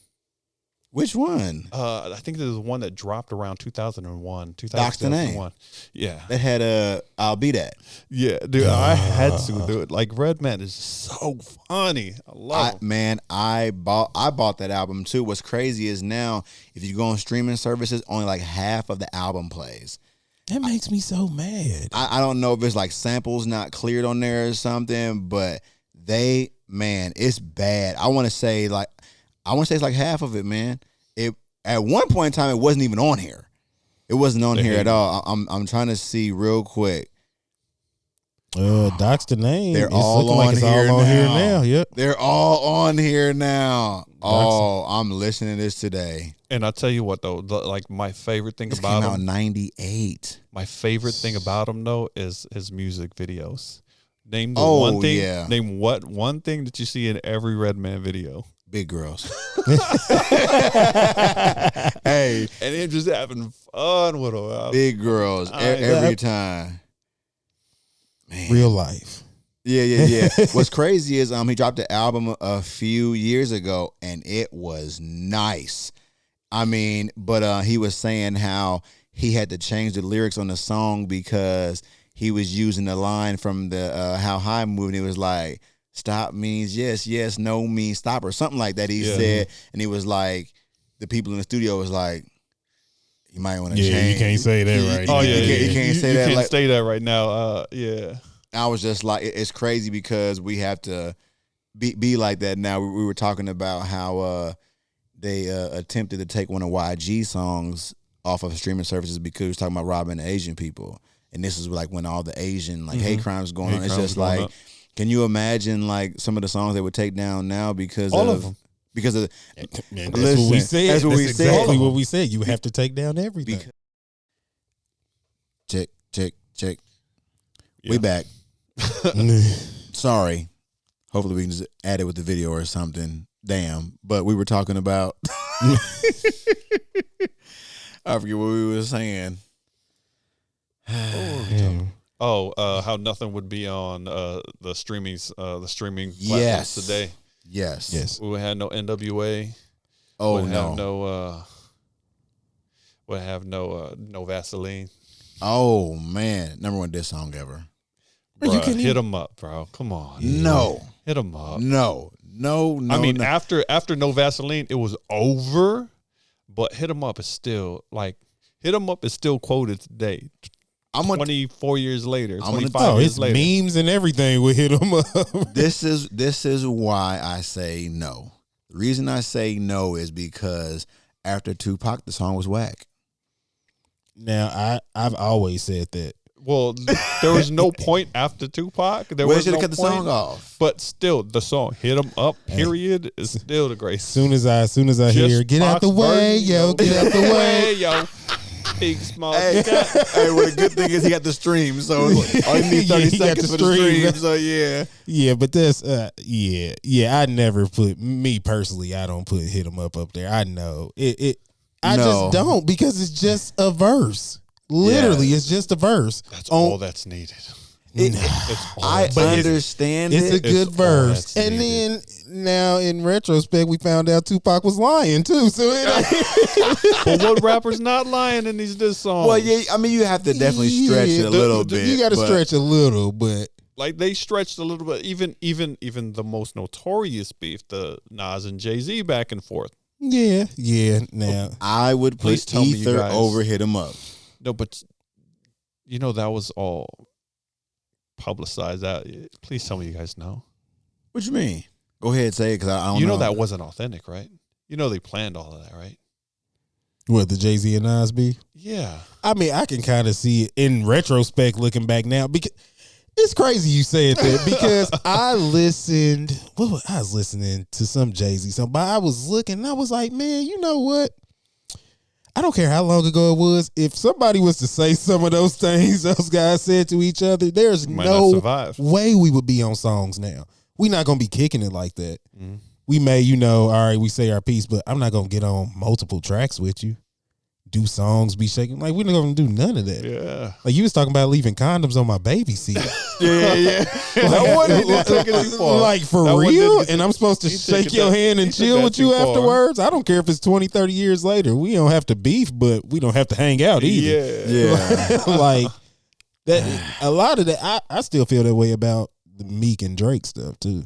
Which one? I think there was one that dropped around 2001. Doxton A. Yeah. That had I'll Be That. Yeah, dude, I had to do it. Like Redman is so funny. I love him. Man, I bought that album too. What's crazy is now if you go on streaming services, only like half of the album plays. That makes me so mad. I don't know if it's like samples not cleared on there or something, but it's bad. I want to say it's like half of it, man. It at one point in time it wasn't even on here. It wasn't on here at all. I'm trying to see real quick. Doc's the name. They're it's all looking like on it's here all on here now. now. Yep. They're all on here now. Oh, I'm listening to this today. And I'll tell you what though, like my favorite thing This about came out him, in 98. my favorite thing about him though is his music videos. Name the Oh, one thing. yeah. Name one thing that you see in every Redman video. Big girls. Hey, and him just having fun with them. Big girls every time. Man. Real life. Yeah. What's crazy is he dropped the album a few years ago and it was nice. I mean, but he was saying how he had to change the lyrics on the song because he was using the line from the How High movie. It was like, stop means yes, yes, no means stop, or something like that he said. And he was like, the people in the studio was like, you might want to change. You can't say that right. Oh now. yeah, you can't say that. You can't say that right now. Yeah. I was just like, it's crazy because we have to be like that now. We were talking about how they attempted to take one of YG's songs off of streaming services because he was talking about robbing Asian people. And this is like when all the Asian hate crimes going on. It's just like, can you imagine like some of the songs they would take down now because all of of them? Because of Man, that's what we said. That's what we said. Exactly what we said. You have to take down everything. Check. Yeah. We back. Sorry. Hopefully we can just add it with the video or something. Damn. But we were talking about I forget what we were saying. How nothing would be on the streaming platforms today. Yes. We would have no NWA. Oh would no. Have no. Would have no Vaseline. Oh man, number one diss song ever. Bruh, hit them up, bro. Come on. No. Hit them up. No. I mean, after No Vaseline, it was over. But hit them up is still quoted today. 24 years later, 25 years later. Memes and everything will hit them up. This is why I say no. The reason I say no is because after Tupac, the song was whack. Now, I've always said that. Well, there was no point after Tupac. They should have cut the song off. But still, the song "Hit 'Em Up" period is still the greatest. Soon as I hear "Get out the way, yo, get out the way, yo." Big small. Hey, well, the good thing is he got the stream, so all you need 30 seconds for the stream. So yeah, but that's I never put me personally. I don't put "Hit 'Em Up" there. I know it. I just don't because it's just a verse. Literally, it's just a verse. That's all that's needed. I understand it's a good verse. And then now in retrospect, we found out Tupac was lying too. So but what rapper's not lying in these diss songs? Well, yeah, I mean you have to definitely stretch it a little bit. You got to stretch a little, but like they stretched a little bit. Even the most notorious beef, the Nas and Jay-Z back and forth. Yeah. Now I would put Ether over "Hit 'Em Up." No, but that was all publicized out. Please tell me you guys know. What you mean? Go ahead, say it because I don't know. You know that wasn't authentic, right? You know they planned all of that, right? What, the Jay-Z and Nas beef? Yeah. I mean, I can kind of see it in retrospect looking back now because it's crazy you said that because I was listening to some Jay-Z song, but I was looking and I was like, man, you know what? I don't care how long ago it was. If somebody was to say some of those things those guys said to each other, there's no way we would be on songs now. We're not going to be kicking it like that. Mm-hmm. We may, all right, we say our piece, but I'm not going to get on multiple tracks with you. Do songs, be shaking. Like, we're not going to do none of that. Yeah. Like, you was talking about leaving condoms on my baby seat. Yeah. That wasn't taking it too far. Like, for real? And I'm supposed to shake your hand and chill with you afterwards? I don't care if it's 20, 30 years later. We don't have to beef, but we don't have to hang out either. Yeah. Like, that. A lot of that, I still feel that way about the Meek and Drake stuff, too.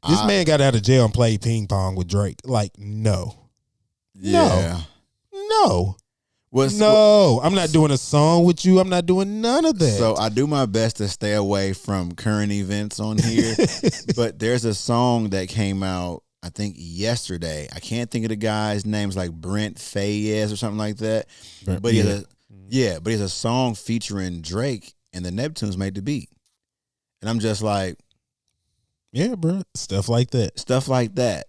This man got out of jail and played ping pong with Drake. Like, no. Yeah. No. No, I'm not doing a song with you. I'm not doing none of that. So I do my best to stay away from current events on here. But there's a song that came out, I think, yesterday. I can't think of the guy's name. It's like Brent Fayez or something like that. But he has a song featuring Drake and the Neptunes made the beat. And I'm just like, yeah, bro, stuff like that.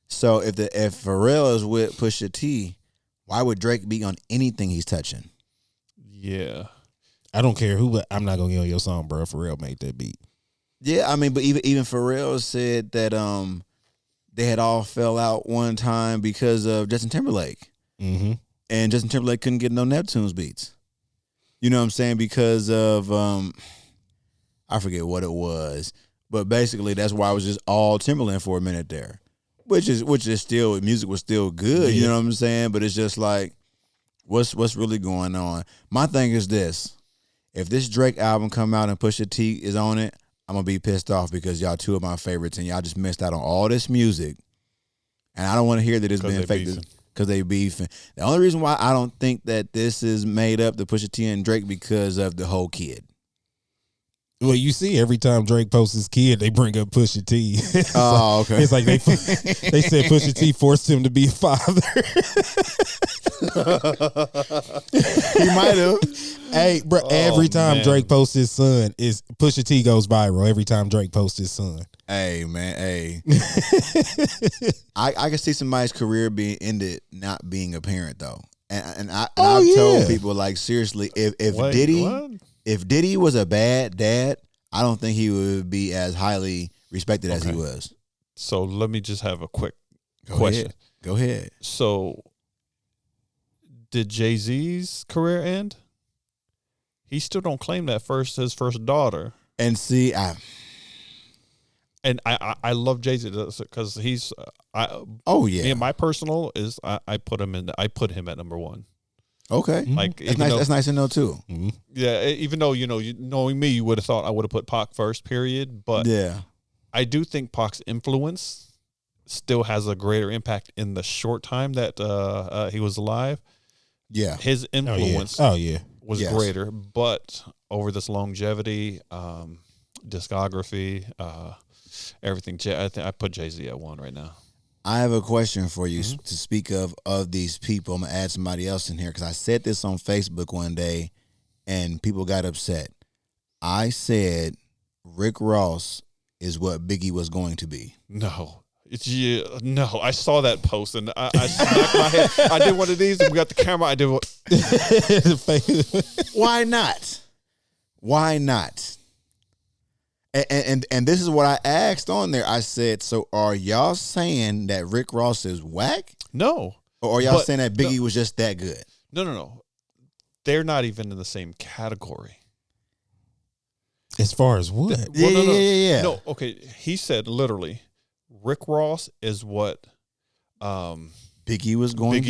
So if Pharrell is with Pusha T, why would Drake be on anything he's touching? Yeah. I don't care who, but I'm not gonna get on your song, bro. Pharrell made that beat. Yeah, I mean, but even Pharrell said that they had all fell out one time because of Justin Timberlake. Mm-hmm. And Justin Timberlake couldn't get no Neptunes beats. You know what I'm saying? Because of I forget what it was, but basically that's why it was just all Timberland for a minute there, which is still, music was still good. You know what I'm saying? But it's just like, what's really going on? My thing is this: if this Drake album come out and Pusha T is on it, I'm gonna be pissed off because y'all two of my favorites and y'all just missed out on all this music, and I don't want to hear that it's been affected because they beefing. The only reason why I don't think that this is made up, the Pusha T and Drake, because of the whole kid. Well, you see, every time Drake posts his kid, they bring up Pusha T. Oh, okay. It's like they said Pusha T forced him to be a father. He might have. Hey, bro, every time Drake posts his son, is Pusha T goes viral every time Drake posts his son. Hey, man, hey. I can see somebody's career being ended not being a parent, though. And I've told people, like, seriously, if Diddy was a bad dad, I don't think he would be as highly respected as he was. So let me just have a quick question. Go ahead. So did Jay-Z's career end? He still don't claim that his first daughter. And see, I love Jay-Z because he's me and my personal is I put him at number one. Okay, like that's nice to know too. Mm-hmm. Yeah, even though knowing me, you would have thought I would have put Pac first. Period. But I do think Pac's influence still has a greater impact in the short time that he was alive. Yeah, his influence. Was greater, but over this longevity, discography, everything. I think I put Jay-Z at one right now. I have a question for you to speak of these people. I'm going to add somebody else in here because I said this on Facebook one day and people got upset. I said Rick Ross is what Biggie was going to be. No. I saw that post and I smacked my head. I did one of these and we got the camera. I did what? Why not? Why not? And this is what I asked on there. I said, so are y'all saying that Rick Ross is whack? No. Or are y'all saying that Biggie was just that good? No. They're not even in the same category. As far as what? Yeah. No, okay. He said literally, Rick Ross is what Biggie was going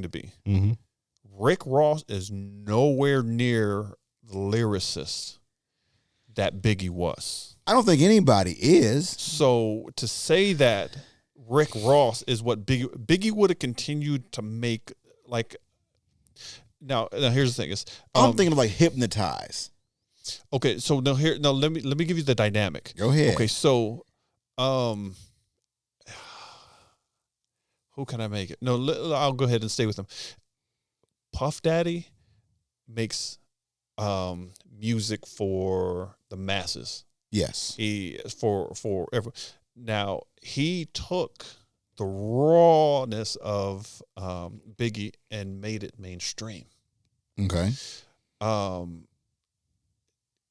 to be. Mm-hmm. Rick Ross is nowhere near the lyricist that Biggie was. I don't think anybody is. So to say that Rick Ross is what Biggie would have continued to make, like, now here's the thing is I'm thinking of like Hypnotize. Okay, so let me give you the dynamic. Go ahead. Okay, so who can I make it? No, I'll go ahead and stay with him. Puff Daddy makes music for the masses. Yes. He for everyone. Now he took the rawness of Biggie and made it mainstream. Okay.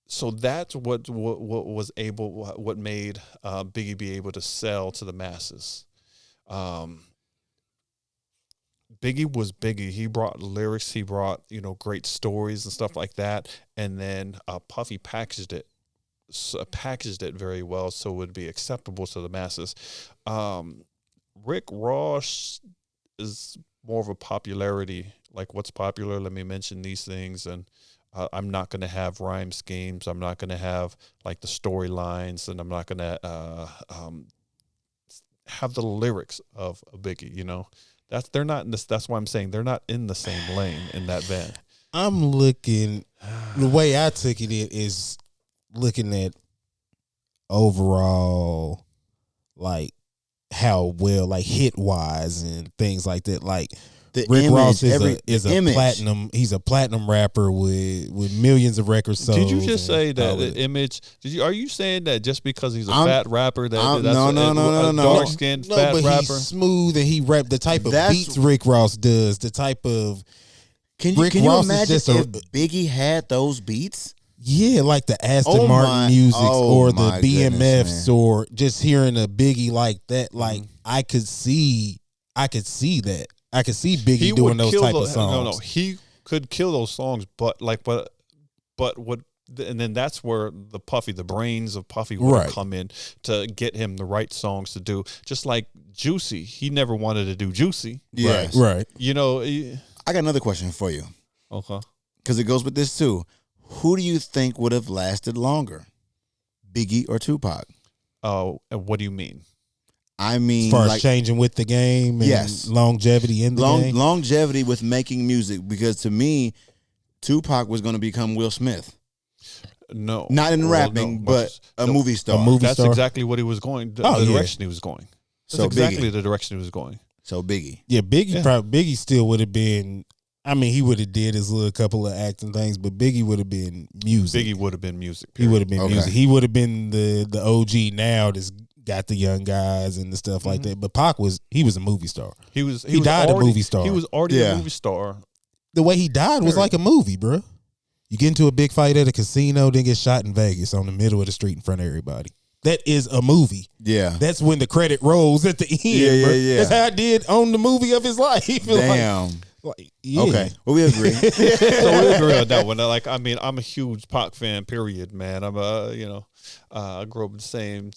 So that's what made Biggie be able to sell to the masses. Biggie was Biggie. He brought lyrics. He brought great stories and stuff like that. And then Puffy packaged it very well so it would be acceptable to the masses. Rick Ross is more of a popularity. Like, what's popular? Let me mention these things. And I'm not going to have rhyme schemes. I'm not going to have like the storylines, and I'm not going to have the lyrics of a Biggie. They're not in this. That's why I'm saying they're not in the same lane in that band. I'm looking. The way I took it is looking at overall, like how well, like hit wise and things like that. Like Rick Ross is a platinum. He's a platinum rapper with millions of records sold. Did you just say that the image? Are you saying that just because he's a fat rapper that's no, dark skinned fat rapper? He's smooth and he rap the type of beats Rick Ross does. The type of can you imagine if Biggie had those beats? Yeah, like the Aston Martin music or the BMFs or just hearing a Biggie like that. Like I could see that. I could see Biggie doing those type of songs. No, he could kill those songs, but what? And then that's where the brains of Puffy would come in to get him the right songs to do. Just like Juicy, he never wanted to do Juicy. Yes. Right. You know, I got another question for you. Okay. Because it goes with this too. Who do you think would have lasted longer, Biggie or Tupac? Oh, what do you mean? I mean, as far as changing with the game and longevity in the game? Longevity with making music, because to me, Tupac was going to become Will Smith. No. Not in rapping, but a movie star. That's exactly what he was going, the direction he was going. That's exactly the direction he was going. So Biggie. Yeah, Biggie still would have been, I mean, he would have did his little couple of acting things, but Biggie would have been music. Biggie would have been music. Period. He would have been music. He would have been the OG now that's got the young guys and the stuff like that. But Pac was a movie star. He died a movie star. He was already a movie star. The way he died was like a movie, bro. You get into a big fight at a casino, then get shot in Vegas on the middle of the street in front of everybody. That is a movie. Yeah. That's when the credit rolls at the end, bro. Yeah. That's how I did on the movie of his life. Damn. Yeah. Okay. Well, we agree. So we agree on that one. Like, I mean, I'm a huge Pac fan, period, man. I'm I grew up in the same,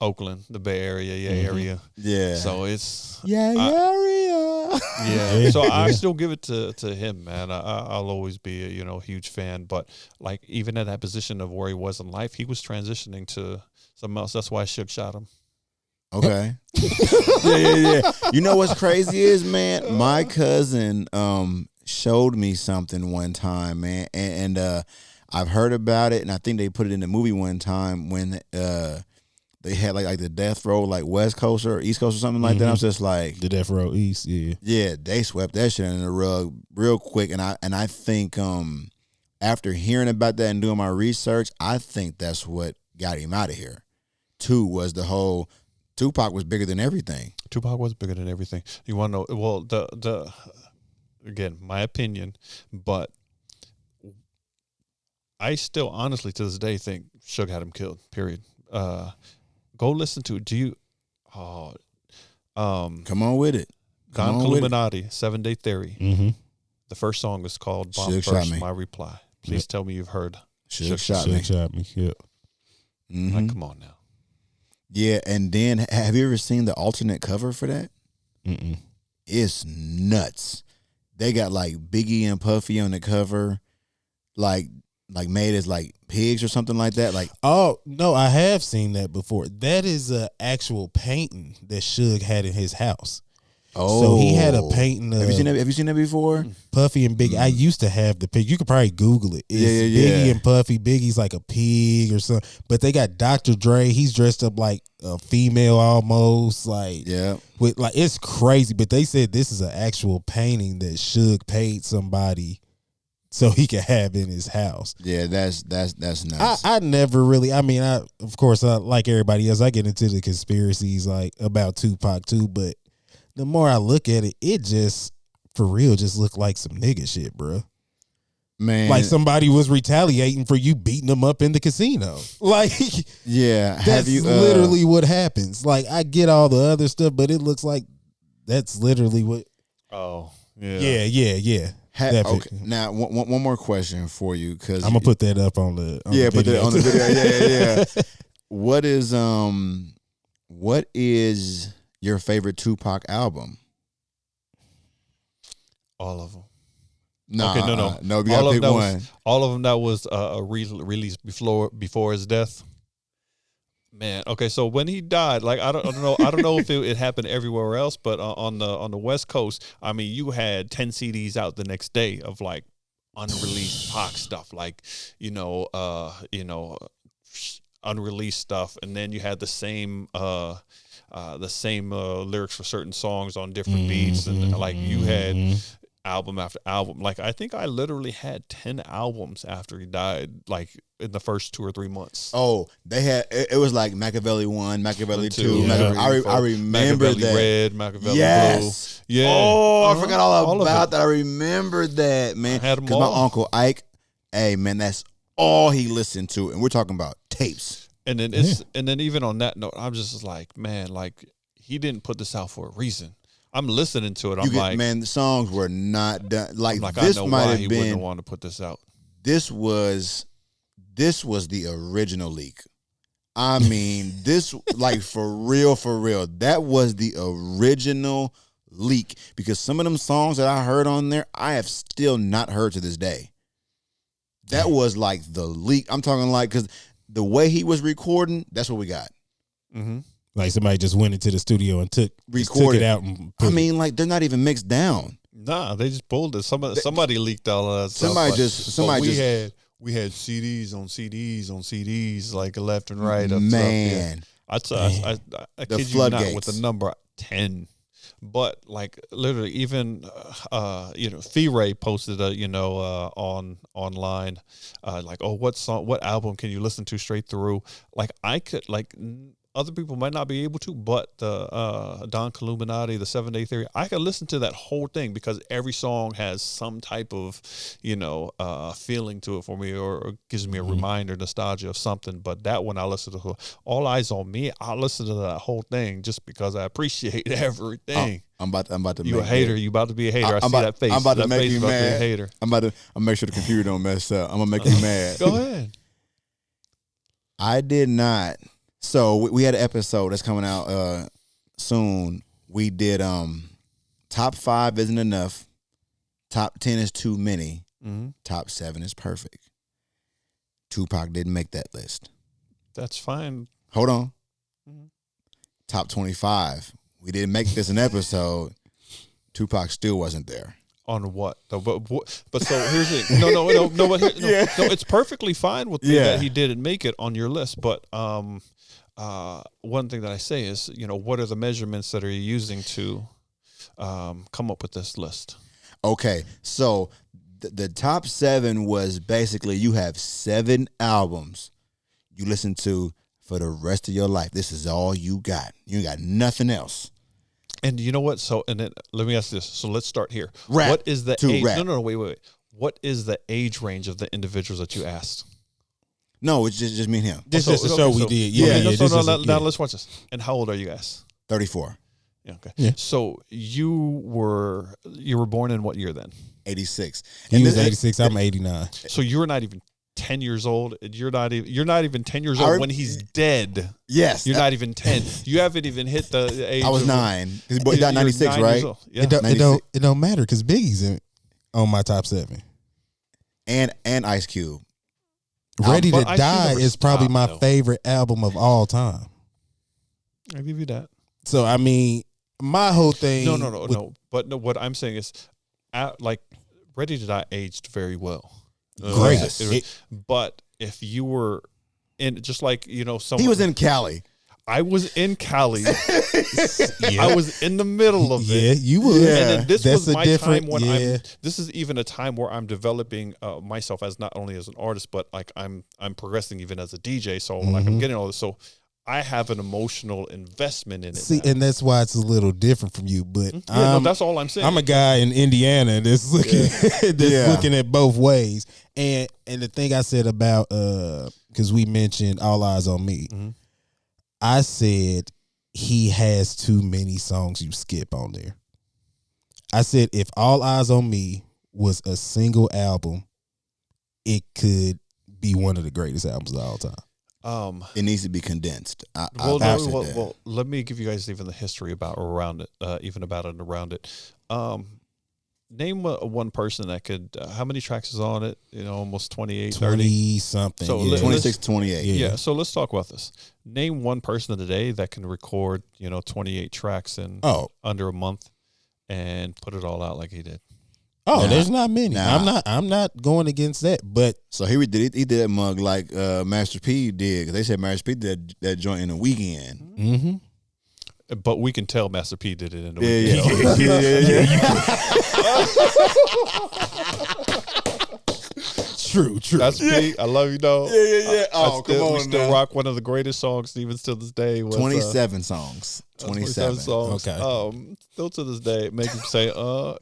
Oakland, the Bay Area, area. Yeah. So it's area. Yeah. So I still give it to him, man. I'll always be a huge fan. But like even at that position of where he was in life, he was transitioning to something else. That's why Suge shot him. Okay. Yeah. You know what's crazy is, man, my cousin showed me something one time, man, and I've heard about it, and I think they put it in the movie one time when they had like the Death Row, like West Coast or East Coast or something like that. I was just like, the Death Row East, yeah, they swept that shit under the rug real quick, and I think after hearing about that and doing my research, I think that's what got him out of here. Two was the whole Tupac was bigger than everything. Tupac was bigger than everything. You want to know? Well, the again, my opinion, but I still honestly to this day think Suge had him killed. Period. Go listen to it. Come on with it. Don Illuminati, 7 Day Theory. Mm-hmm. The first song is called Bomb First, My Reply. Please tell me you've heard. Suge shot me. Yeah. Mm-hmm. Like, come on now. Yeah, and then have you ever seen the alternate cover for that? Mm-mm. It's nuts. They got like Biggie and Puffy on the cover, like made as like pigs or something like that. Like, oh no, I have seen that before. That is a actual painting that Suge had in his house. Oh, so he had a painting of. Have you seen that before? Puffy and Biggie. I used to have the pig. You could probably Google it. It's Biggie and Puffy. Biggie's like a pig or something. But they got Dr. Dre. He's dressed up like a female almost. Like, with like, it's crazy. But they said this is an actual painting that Suge paid somebody so he could have in his house. Yeah, that's nuts. I never really. I mean, of course, like everybody else, I get into the conspiracies like about Tupac too. But the more I look at it, it just, for real, just looked like some nigga shit, bro. Man, like somebody was retaliating for you beating them up in the casino. Like, yeah, that's literally what happens. Like, I get all the other stuff, but it looks like that's literally what. Oh, yeah. Yeah. Okay. Now, one more question for you, because I'm gonna put that up on the put that on the video. Yeah. What is your favorite Tupac album? All of them. No. We all gotta pick one. All of them that was released before his death. Man, okay. So when he died, like I don't know if it happened everywhere else, but on the West Coast, I mean, you had 10 CDs out the next day of like unreleased Pac stuff, like unreleased stuff, and then you had the same the same lyrics for certain songs on different beats, and like you had album after album. Like I think I literally had 10 albums after he died, like in the first 2 or 3 months. Oh, they had it was like Makaveli 1, Makaveli 2. Yeah. I remember Makaveli that. Red, Makaveli Yes. Blue. Yeah. Oh, I forgot all of about it. that. I remember that, man. I had 'em Because my all. Uncle Ike, hey man, that's all he listened to, and we're talking about tapes. And then and then even on that note, I'm just like, man, like he didn't put this out for a reason. I'm listening to it. I'm like, man, the songs were not done. Like I this know might why have he wouldn't been. have wanted to put this out. This was the original leak. I mean, this like for real. That was the original leak, because some of them songs that I heard on there, I have still not heard to this day. That was like the leak. I'm talking like, because the way he was recording, that's what we got. Mm-hmm. Like somebody just went into the studio and took it out. And I mean, like they're not even mixed down. Nah, they just pulled it. Somebody leaked all of that stuff. We had CDs on CDs on CDs, like left and right. Man, I kid you not with the number 10. But like literally, even F-Ray posted online, like, oh, what album can you listen to straight through? Like I could other people might not be able to, but the Don Illuminati, the 7 Day Theory, I could listen to that whole thing because every song has some type of, feeling to it for me, or gives me a reminder, nostalgia of something. But that one I listen to, All Eyes on Me, I listen to that whole thing just because I appreciate everything. I'm about to. You a hater? You about to be a hater? I see that face. I'm about to that make face you about to be a mad. hater. I'll make sure the computer don't mess up. I'm gonna make you mad. Go ahead. I did not. So we had an episode that's coming out soon. We did top 5 isn't enough, top 10 is too many, top 7 is perfect. Tupac didn't make that list. That's fine. Hold on. Top 25. We didn't make this an episode. Tupac still wasn't there. On what? But so here's it. No. It's perfectly fine with me that he didn't make it on your list. But one thing that I say is, what are the measurements that are you using to come up with this list? Okay, so the top 7 was basically you have 7 albums you listen to for the rest of your life. This is all you got. You got nothing else. And you know what? So, and then let me ask this. So let's start here. Rap. What is the age? Rap. No, wait. What is the age range of the individuals that you asked? No, it's just me and him. This is the show we did. Now let's watch this. And how old are you guys? 34. Yeah. Okay. Yeah. So you were born in what year then? 86. He was 86. I'm 89. So you're not even 10 years old. You're not even 10 years old when he's dead. Yes. You're not even 10. You haven't even hit the age. I was 9. He died 96, right? Yeah. It don't matter because Biggie's on my top 7. And Ice Cube. Ready to but Ice Cube Die never is probably stopped, my though. favorite album of all time. I'll give you that. So I mean, my whole thing. No. But no, what I'm saying is, Ready to Die aged very well. Great. But if you were in, just like someone, He was in Cali. I was in Cali. Yeah. I was in the middle of Yeah, it. you would. Yeah. And then this That's was a my different- time when yeah. this is even a time where I'm developing myself as not only as an artist, but like I'm progressing even as a DJ. So like I'm getting all this. So I have an emotional investment in it. See, now. and that's why it's a little different from you. But that's all I'm saying. I'm a guy in Indiana that's looking looking at both ways. And the thing I said about because we mentioned All Eyes on Me, I said he has too many songs you skip on there. I said if All Eyes on Me was a single album, it could be one of the greatest albums of all time. It needs to be condensed. Well, let me give you guys even the history about and around it. Name one person that could. How many tracks is on it? Almost 28, 30 20 something. So yeah. 26, 28. Yeah. So let's talk about this. Name one person today that can record 28 tracks in under a month and put it all out like he did. There's not many. I'm not going against that, but So he did that mug like Master P did. 'Cause they said Master P did that joint in a weekend. But we can tell Master P did it in the True. That's P. I love you, though. Yeah. Oh, come on. We still rock one of the greatest songs, even still this day. Was, 27 songs. 27 songs. Okay. Still to this day, Make Him Say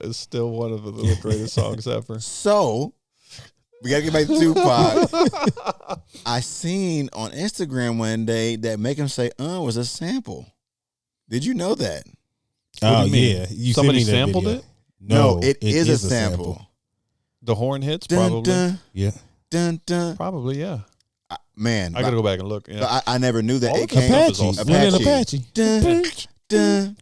is still one of the greatest songs ever. So, we got to get back to Tupac. I seen on Instagram one day that Make Him Say was a sample. Did you know that? Oh, yeah. Somebody sampled it? No, it is a sample. The horn hits, Dun, probably. dun, Yeah. dun, dun. Probably, yeah. Man, I got to go back and look. Yeah. I never knew that. All It of came the stuff is awesome. Apache. Dun, dun,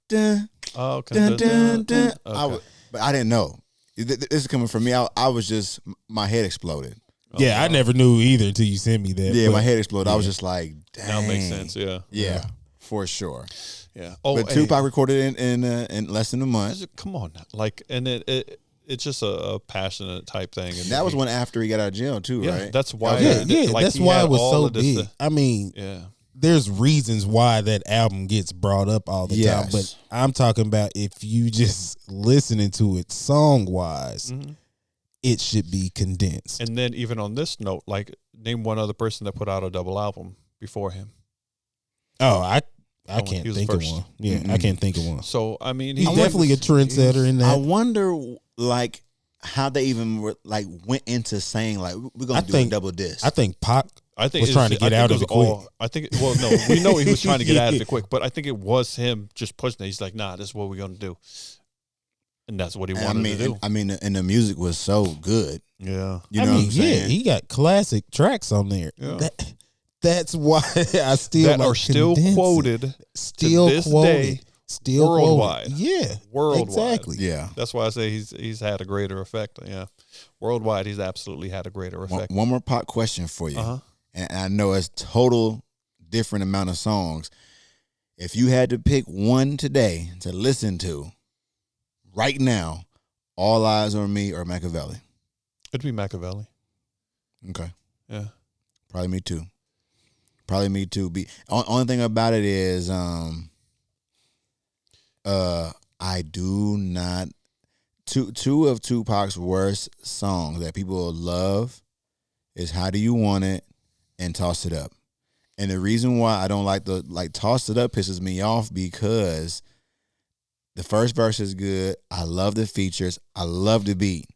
dun, Oh, okay. dun, dun, dun. Okay. But I didn't know. This is coming from me. I was just, my head exploded. Yeah, I never knew either until you sent me that. Yeah, but my head exploded. I was just like, dang. Now it makes sense, yeah. Yeah, for sure. Yeah. Oh, But Tupac recorded in less than a month. Come on. Like, and it's just a passionate type thing. And That was one after he got out of jail too, yeah, right? that's why. That's he why had it was all so of this big. I mean, yeah. there's reasons why that album gets brought up all the time, but I'm talking about if you just listening to it song wise, it should be condensed. And then even on this note, like, name one other person that put out a double album before him. Oh, I he can't was think of first. one. Yeah, I can't think of one. So I mean, He's definitely a trendsetter in that. I wonder, like, how they even went into saying like we're gonna do a double disc. I think Pac I think was trying to get out of it quick. I think. Well, no, we know he was trying to get out of it quick, but I think it was him just pushing it. He's like, "Nah, this is what we're gonna do," and that's what he wanted to do. And the music was so good. Yeah, you know what I'm saying? Yeah, he got classic tracks on there. Yeah. That's why I still that are still quoted, still to this quoted, day, still worldwide. Quoted. Yeah, worldwide. exactly. Yeah, that's why I say he's had a greater effect. Yeah, worldwide, he's absolutely had a greater effect. One more pop question for you, and I know it's total different amount of songs. If you had to pick one today to listen to right now, All Eyes on Me or Makaveli? It'd be Makaveli. Okay. Yeah. Probably me too. Only thing about it is, I do not. Two of Tupac's worst songs that people love is "How Do You Want It" and "Toss It Up." And the reason why I don't like "Toss It Up" pisses me off because the first verse is good. I love the features. I love the beat.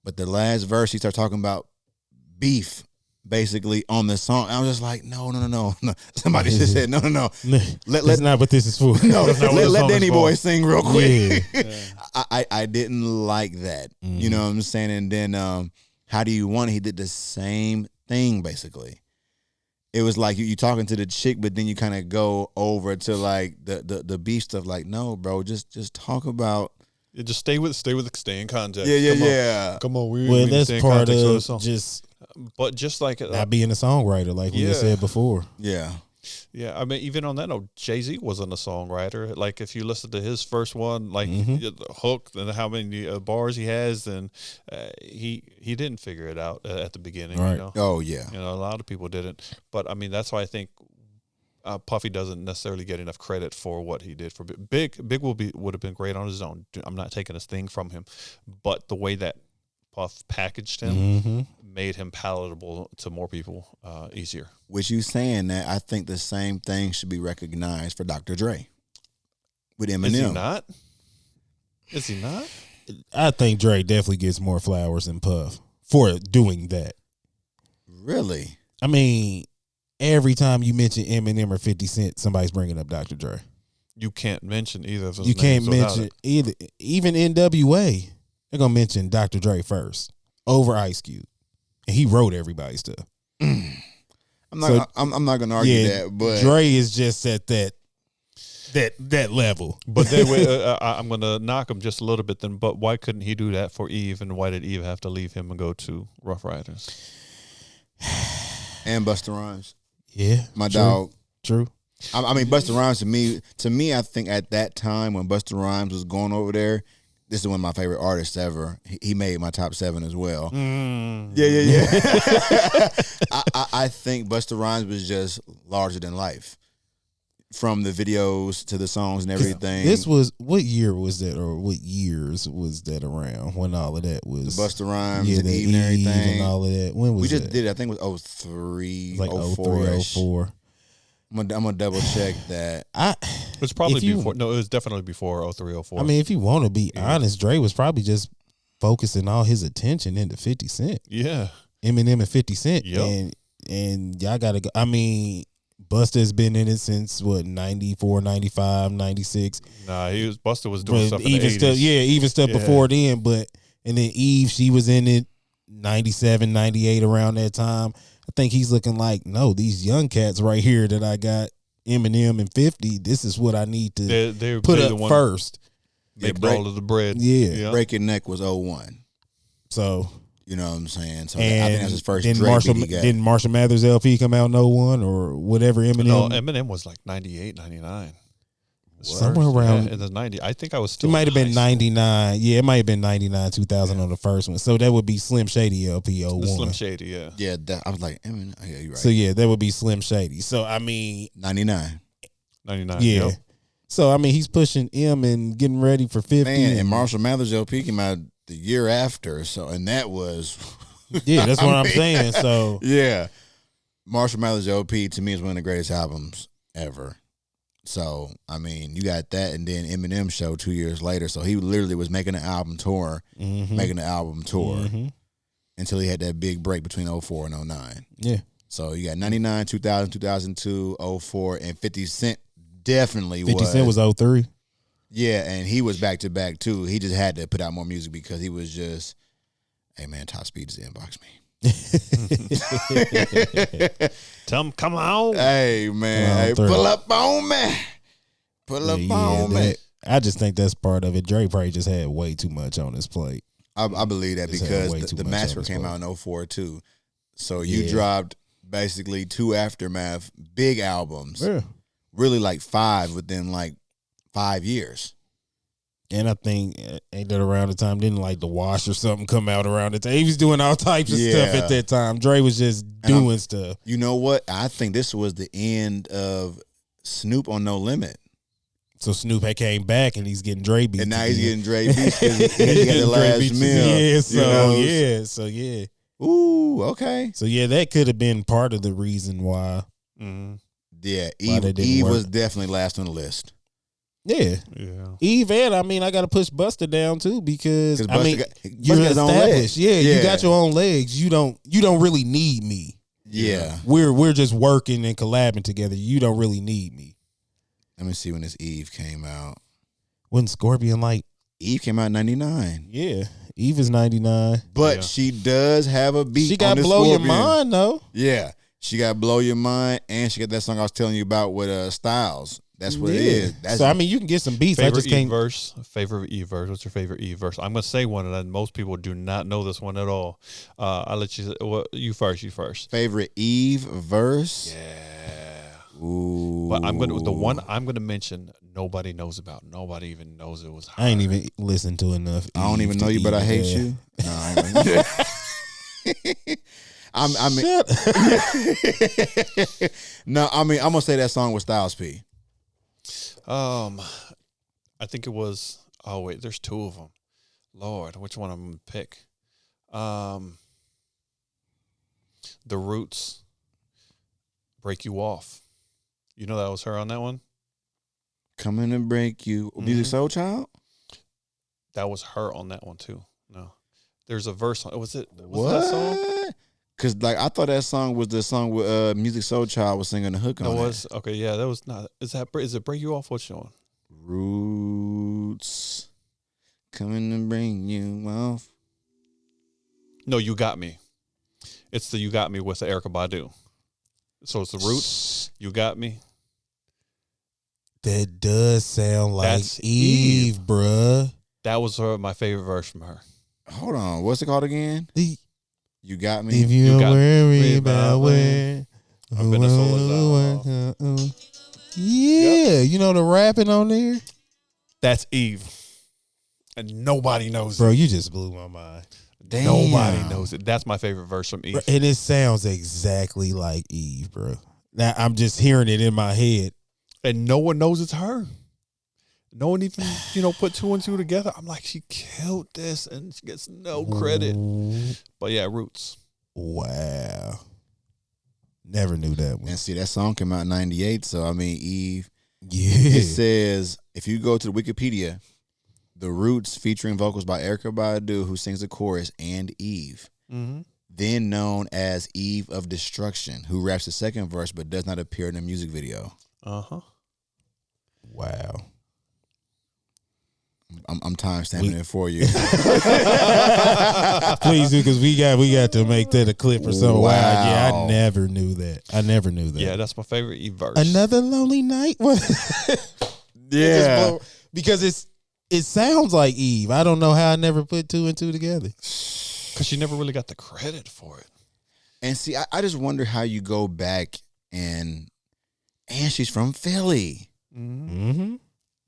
But the last verse, he starts talking about beef, basically, on the song. I was just like, no. Somebody just said, no. That's not what this is for. No, let Danny Boy sing real quick. Yeah. I didn't like that. Mm-hmm. You know what I'm saying? And then How Do You Want It? He did the same thing, basically. It was like you talking to the chick, but then you kind of go over to like the beef stuff. Like, no, bro, just talk about. Yeah, just stay in context. Yeah. Come on, we Well, need to that's stay in part context of the song. But just like not being a songwriter, like we said before. Yeah. Yeah, I mean, even on that note, Jay-Z wasn't a songwriter. Like, if you listen to his first one, like the hook and how many bars he has, then he didn't figure it out at the beginning. Right. You know? Oh yeah. You know, a lot of people didn't. But I mean, that's why I think Puffy doesn't necessarily get enough credit for what he did for Big. Big would have been great on his own. I'm not taking this thing from him, but the way that Puff packaged him made him palatable to more people easier. With you saying that, I think the same thing should be recognized for Dr. Dre with Eminem. Is he not? I think Dre definitely gets more flowers than Puff for doing that. Really? I mean, every time you mention Eminem or 50 Cent, somebody's bringing up Dr. Dre. You can't mention either of those. You can't names without mention it. either. Even NWA, they're gonna mention Dr. Dre first over Ice Cube, and he wrote everybody's stuff. I'm not gonna argue that, but Dre is just at that level. But then I'm gonna knock him just a little bit. Then, but why couldn't he do that for Eve? And why did Eve have to leave him and go to Rough Riders? And Busta Rhymes. Yeah, my dog. True. I mean, Busta Rhymes to me, I think at that time when Busta Rhymes was going over there, this is one of my favorite artists ever. He made my top 7 as well. Yeah. I think Busta Rhymes was just larger than life. from the videos to the songs and everything. This was, what year was that, or what years was that around when all of that was? The Busta Rhymes yeah, and the Eve and everything. and all of that. When was we just that? did it. I think it was 03, Like 04. 04. I'm gonna double check that. It's probably before. No, it was definitely before 03, 04. I mean, if you want to be honest, Dre was probably just focusing all his attention into 50 Cent. Yeah. Eminem and 50 Cent. Yep. And y'all got to go. I mean, Busta has been in it since, what, 94, 95, 96. Nah, Busta was doing stuff in the 80s. Even stuff before then. But, and then Eve, she was in it 97, 98, around that time. I think he's looking like, no, these young cats right here that I got, Eminem and 50, this is what I need to put up first. Make all of the bread. Yeah. Breaking Neck was 01. So, you know what I'm saying? So I think that's his first Dre beat he got. Didn't Marshall Mathers LP come out in 01 or whatever Eminem? No, Eminem was like 98, 99. Somewhere around in the 90s. I think I was still. It might have been 99. Yeah, it might have been 99, 2000 on the first one. So that would be Slim Shady LP 01. The Slim Shady, yeah. Yeah, I was like, Eminem. Yeah, you're right. So yeah, that would be Slim Shady. So I mean, 99. 99. Yeah. Yep. So I mean, he's pushing M and getting ready for 50. Man, and Marshall Mathers LP came out the year after. So, and that was. Yeah, that's what I'm saying. So yeah, Marshall Mathers LP to me is one of the greatest albums ever. So, I mean, you got that, and then Eminem show 2 years later. So he literally was making an album tour, until he had that big break between 04 and 09. Yeah. So you got 99, 2000, 2002, 04, and 50 Cent definitely 50 Cent was 03. Yeah, and he was back to back too. He just had to put out more music because he was just, hey man, Top Speed just inbox me. Tell him, come on. Hey man, pull up on me. Pull up on me. I just think that's part of it. Dre probably just had way too much on his plate. I believe that because the Massacre came out in 04 too. So you dropped basically 2 Aftermath big albums. Yeah. Really like 5 within like 5 years. And I think, ain't that around the time, didn't like The Wash or something come out around the time? He was doing all types of stuff at that time. Dre was just doing stuff. You know what? I think this was the end of Snoop on No Limit. So Snoop had came back and he's getting Dre beats. And now he's getting Dre beats because he got the last meal. Yeah. Ooh, okay. So yeah, that could have been part of the reason why. Mm-hmm. Yeah, Eve was definitely last on the list. Yeah. Eve, and I mean, I got to push Busta down too because I mean, you're established. Yeah, you got your own legs. You don't really need me. Yeah, we're just working and collabing together. You don't really need me. Let me see when this Eve came out. When Scorpion like Eve came out in 99. Yeah, Eve is 99. But she does have a beat. She got Blow Your Mind though. Yeah, she got Blow Your Mind, and she got that song I was telling you about with Styles. That's what it is. So I mean, you can get some beats. I just can't. Favorite Eve verse. What's your favorite Eve verse? I'm gonna say one, and most people do not know this one at all. I'll let you. Well, you first. Favorite Eve verse? Yeah. Ooh. But the one I'm gonna mention. Nobody knows about. Nobody even knows it was her. I ain't even listened to enough. I don't even know you, but I hate you. No, I mean, I'm gonna say that song with Styles P. I think it was. Oh wait, there's 2 of them. Lord, which one I'm gonna pick? The Roots. Break You Off. You know that was her on that one. Coming to Break You. Music Soul Child. That was her on that one too. No, there's a verse on. Was that song? Because like I thought that song was the song with Music Soul Child was singing the hook on. That was okay. Yeah, that was not. Is it Break You Off? What's on? Roots. Coming to bring you off. No, You Got Me. It's the You Got Me with the Erykah Badu. So it's the Roots. You Got Me. That does sound like Eve, bruh. That was my favorite verse from her. Hold on. What's it called again? You Got Me. If you don't worry about where. I'm gonna solo. Yeah, you know the rapping on there? That's Eve. And nobody knows Bro, it. you just blew my mind. Damn. Nobody knows it. That's my favorite verse from Eve. And it sounds exactly like Eve, bro. Now I'm just hearing it in my head. And no one knows it's her. No one even, put two and two together. I'm like, she killed this and she gets no credit. But yeah, Roots. Wow. Never knew that one. And see, that song came out in 98. So, I mean, Eve. Yeah. It says, if you go to the Wikipedia, The Roots featuring vocals by Erykah Badu, who sings the chorus, and Eve. Mm-hmm. Then known as Eve of Destruction, who raps the second verse but does not appear in the music video. Uh-huh. Wow. I'm time stamping it for you. Please do, because we got to make that a clip or something. Wow. Yeah, I never knew that. Yeah, that's my favorite Eve verse. Another lonely night. Yeah. Because it sounds like Eve. I don't know how I never put two and two together. Because she never really got the credit for it. And see, I just wonder how you go back and she's from Philly. Mm-hmm.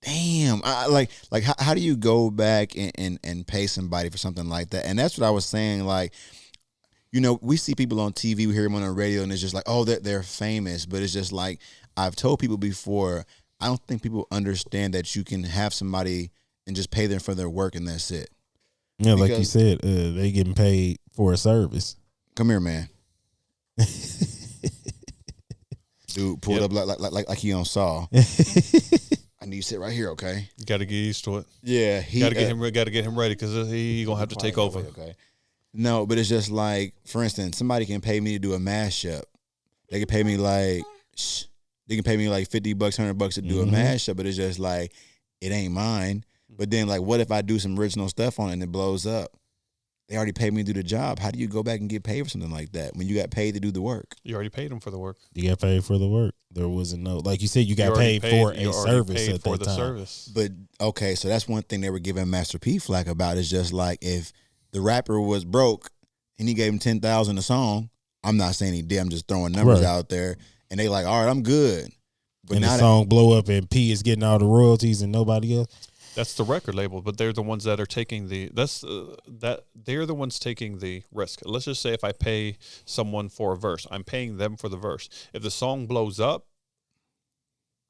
Damn. How do you go back and pay somebody for something like that? And that's what I was saying. Like, we see people on TV, we hear them on the radio, and it's just like, oh, they're famous. But it's just like, I've told people before, I don't think people understand that you can have somebody and just pay them for their work and that's it. Yeah, like you said, they getting paid for a service. Come here, man. Dude pulled up like he on Saw. I need you to sit right here, okay? You got to get used to it. Yeah, he got to get him ready because he gonna have to take over. Okay. No, but it's just like, for instance, somebody can pay me to do a mashup. They can pay me like $50, $100 to do a mashup, but it's just like, it ain't mine. But then, like, what if I do some original stuff on it and it blows up? They already paid me to do the job. How do you go back and get paid for something like that when you got paid to do the work? You already paid them for the work. You got paid for the work. There wasn't like you said, you got paid for a service at that time. Service. But, okay, so that's one thing they were giving Master P flack about, is just like, if the rapper was broke and he gave him $10,000 a song, I'm not saying he did, I'm just throwing numbers out there, and they like, all right, I'm good. But and now the song blow up and P is getting all the royalties and nobody else. That's the record label, but they're the ones that are taking they're the ones taking the risk. Let's just say if I pay someone for a verse, I'm paying them for the verse. If the song blows up,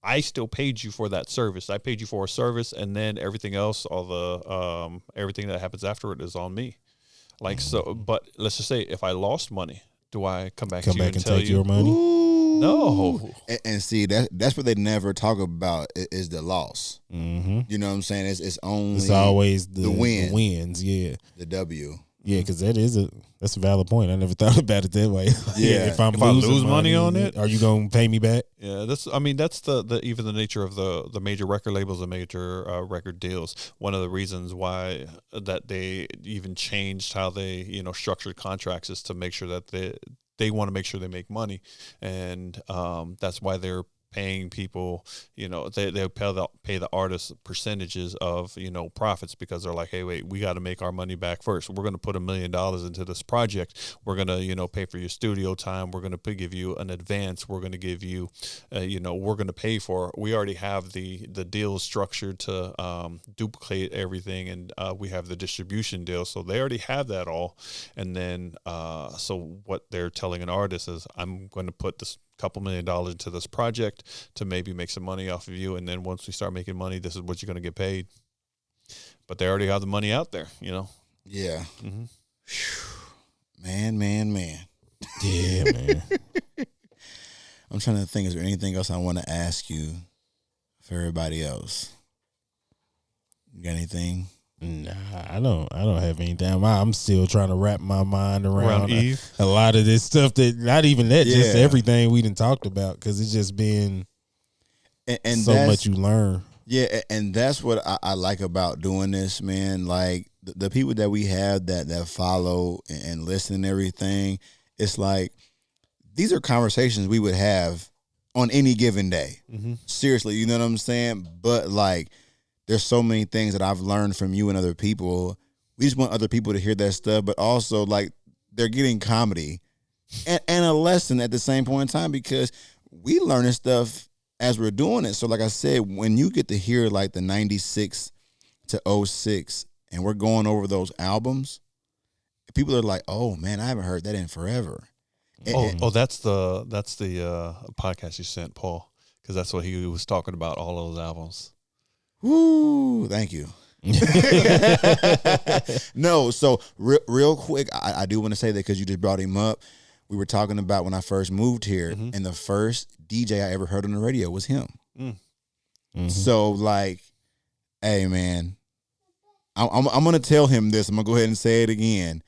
I still paid you for that service. I paid you for a service, and then everything else, all the everything that happens after it is on me. Like so, but let's just say if I lost money, do I come back to you and tell take you your money? Ooh. No. And see, that's what they never talk about is the loss. Mm-hmm. You know what I'm saying? It's always the wins. Yeah, the W. Yeah, because that's a valid point. I never thought about it that way. Yeah, if I lose money on it, are you gonna pay me back? Yeah, that's the even the nature of the major record labels and major record deals. One of the reasons why that they even changed how they structured contracts is to make sure that they want to make sure they make money, and that's why they're paying people, they pay the artists percentages of, profits, because they're like, hey, wait, we got to make our money back first. We're going to put $1 million into this project. We're going to, pay for your studio time. We're going to give you an advance. We're going to give you, we're going to pay for, we already have the deal structured to duplicate everything. And we have the distribution deal. So they already have that all. And then, so what they're telling an artist is, I'm going to put this couple $1 million into this project to maybe make some money off of you, and then once we start making money, this is what you're going to get paid. But they already have the money out there, Yeah. Mm-hmm. Man. Yeah, man. I'm trying to think, is there anything else I want to ask you for everybody else? You got anything? Nah, I don't have anything. I'm still trying to wrap my mind around Eve. A lot of this stuff that, not even that, just everything we done talked about, because it's just been and so much you learn. Yeah, and that's what I like about doing this, man. Like, the people that we have that follow and listen and everything, it's like, these are conversations we would have on any given day. Mm-hmm. Seriously, you know what I'm saying? But, like, there's so many things that I've learned from you and other people. We just want other people to hear that stuff, but also, like, they're getting comedy and a lesson at the same point in time, because we learning stuff as we're doing it. So, like I said, when you get to hear, like, the 96 to 06, and we're going over those albums, people are like, oh, man, I haven't heard that in forever. That's the podcast you sent, Paul. because that's what he was talking about, all those albums. Woo! Thank you. No, so real quick, I do want to say that because you just brought him up. We were talking about when I first moved here, and the first DJ I ever heard on the radio was him. So, like, hey, man, I'm going to tell him this. I'm going to go ahead and say it again.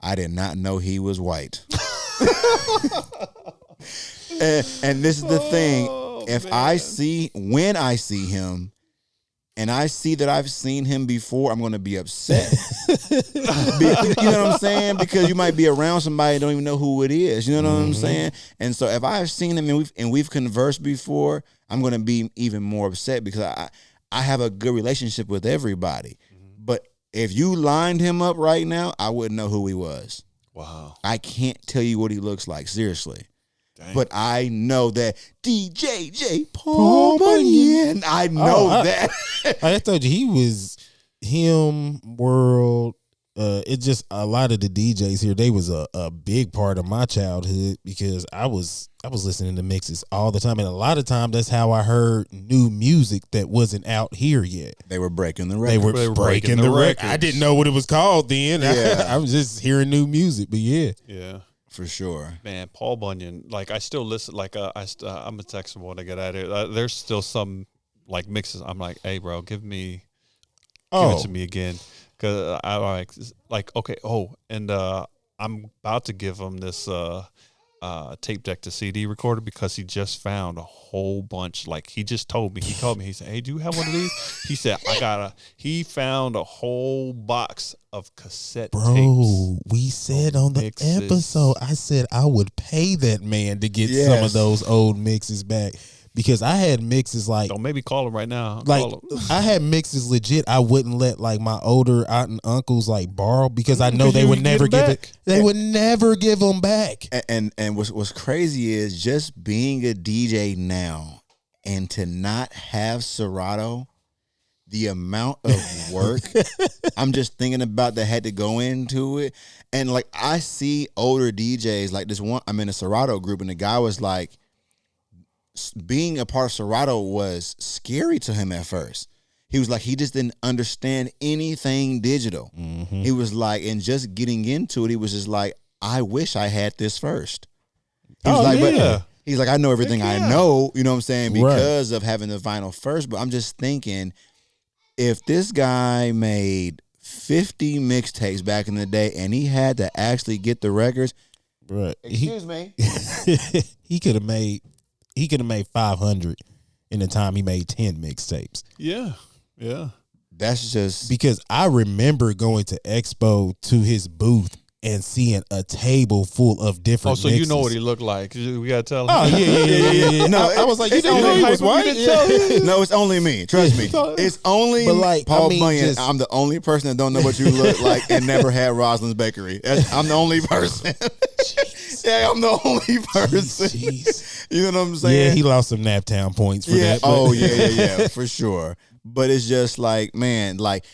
I did not know he was white. and this is the thing. When I see him, and I see that I've seen him before, I'm going to be upset. You know what I'm saying? Because you might be around somebody and don't even know who it is. You know what I'm saying? And so if I've seen him and we've conversed before, I'm going to be even more upset because I have a good relationship with everybody. But if you lined him up right now, I wouldn't know who he was. Wow. I can't tell you what he looks like, seriously. Dang. But I know that DJ Paul Bunyan. I know that. I told you he was him. World. It's just a lot of the DJs here. They was a big part of my childhood because I was listening to mixes all the time, and a lot of times that's how I heard new music that wasn't out here yet. They were breaking the record. They were breaking the record. I didn't know what it was called then. Yeah. I was just hearing new music, but yeah. For sure, man. Paul Bunyan, like I still listen. Like I'm gonna text him when I get out of here. There's still some like mixes. I'm like, hey, bro, give it to me again, because I like okay. Oh, and I'm about to give him this tape deck to CD recorder because he just found a whole bunch. Like he just told me. He called me. He said, hey, do you have one of these? He said, he found a whole box of cassette tapes. Bro, we said on the episode, I said I would pay that man to get some of those old mixes back. Because I had mixes like... Don't maybe call him right now. Like, I had mixes legit I wouldn't let like my older aunt and uncles like borrow because I know they would never give it. They would never give them back. And what's crazy is just being a DJ now and to not have Serato, the amount of work I'm just thinking about that had to go into it. And like I see older DJs like this one. I'm in a Serato group and the guy was like, being a part of Serato was scary to him at first. He was like, he just didn't understand anything digital. He was like, and just getting into it, he was just like, I wish I had this first. He was like, but he's like, I know everything I know, you know what I'm saying, because of having the vinyl first. But I'm just thinking, if this guy made 50 mixtapes back in the day and he had to actually get the records, excuse me, he could have made 500 in the time he made 10 mixtapes. Yeah. That's just because I remember going to Expo to his booth and seeing a table full of different. Oh, so mixes. you know what he looked like? We gotta tell him. Oh yeah. No, I was like, you know he was white. No, it's only me. Trust me, it's only Paul Bunyan. I'm the only person that don't know what you look like and never had Rosalind's Bakery. I'm the only person. Yeah, I'm the only person. Jeez. You know what I'm saying? Yeah, he lost some Naptown points for that. But. Oh yeah, for sure. But it's just like, man, like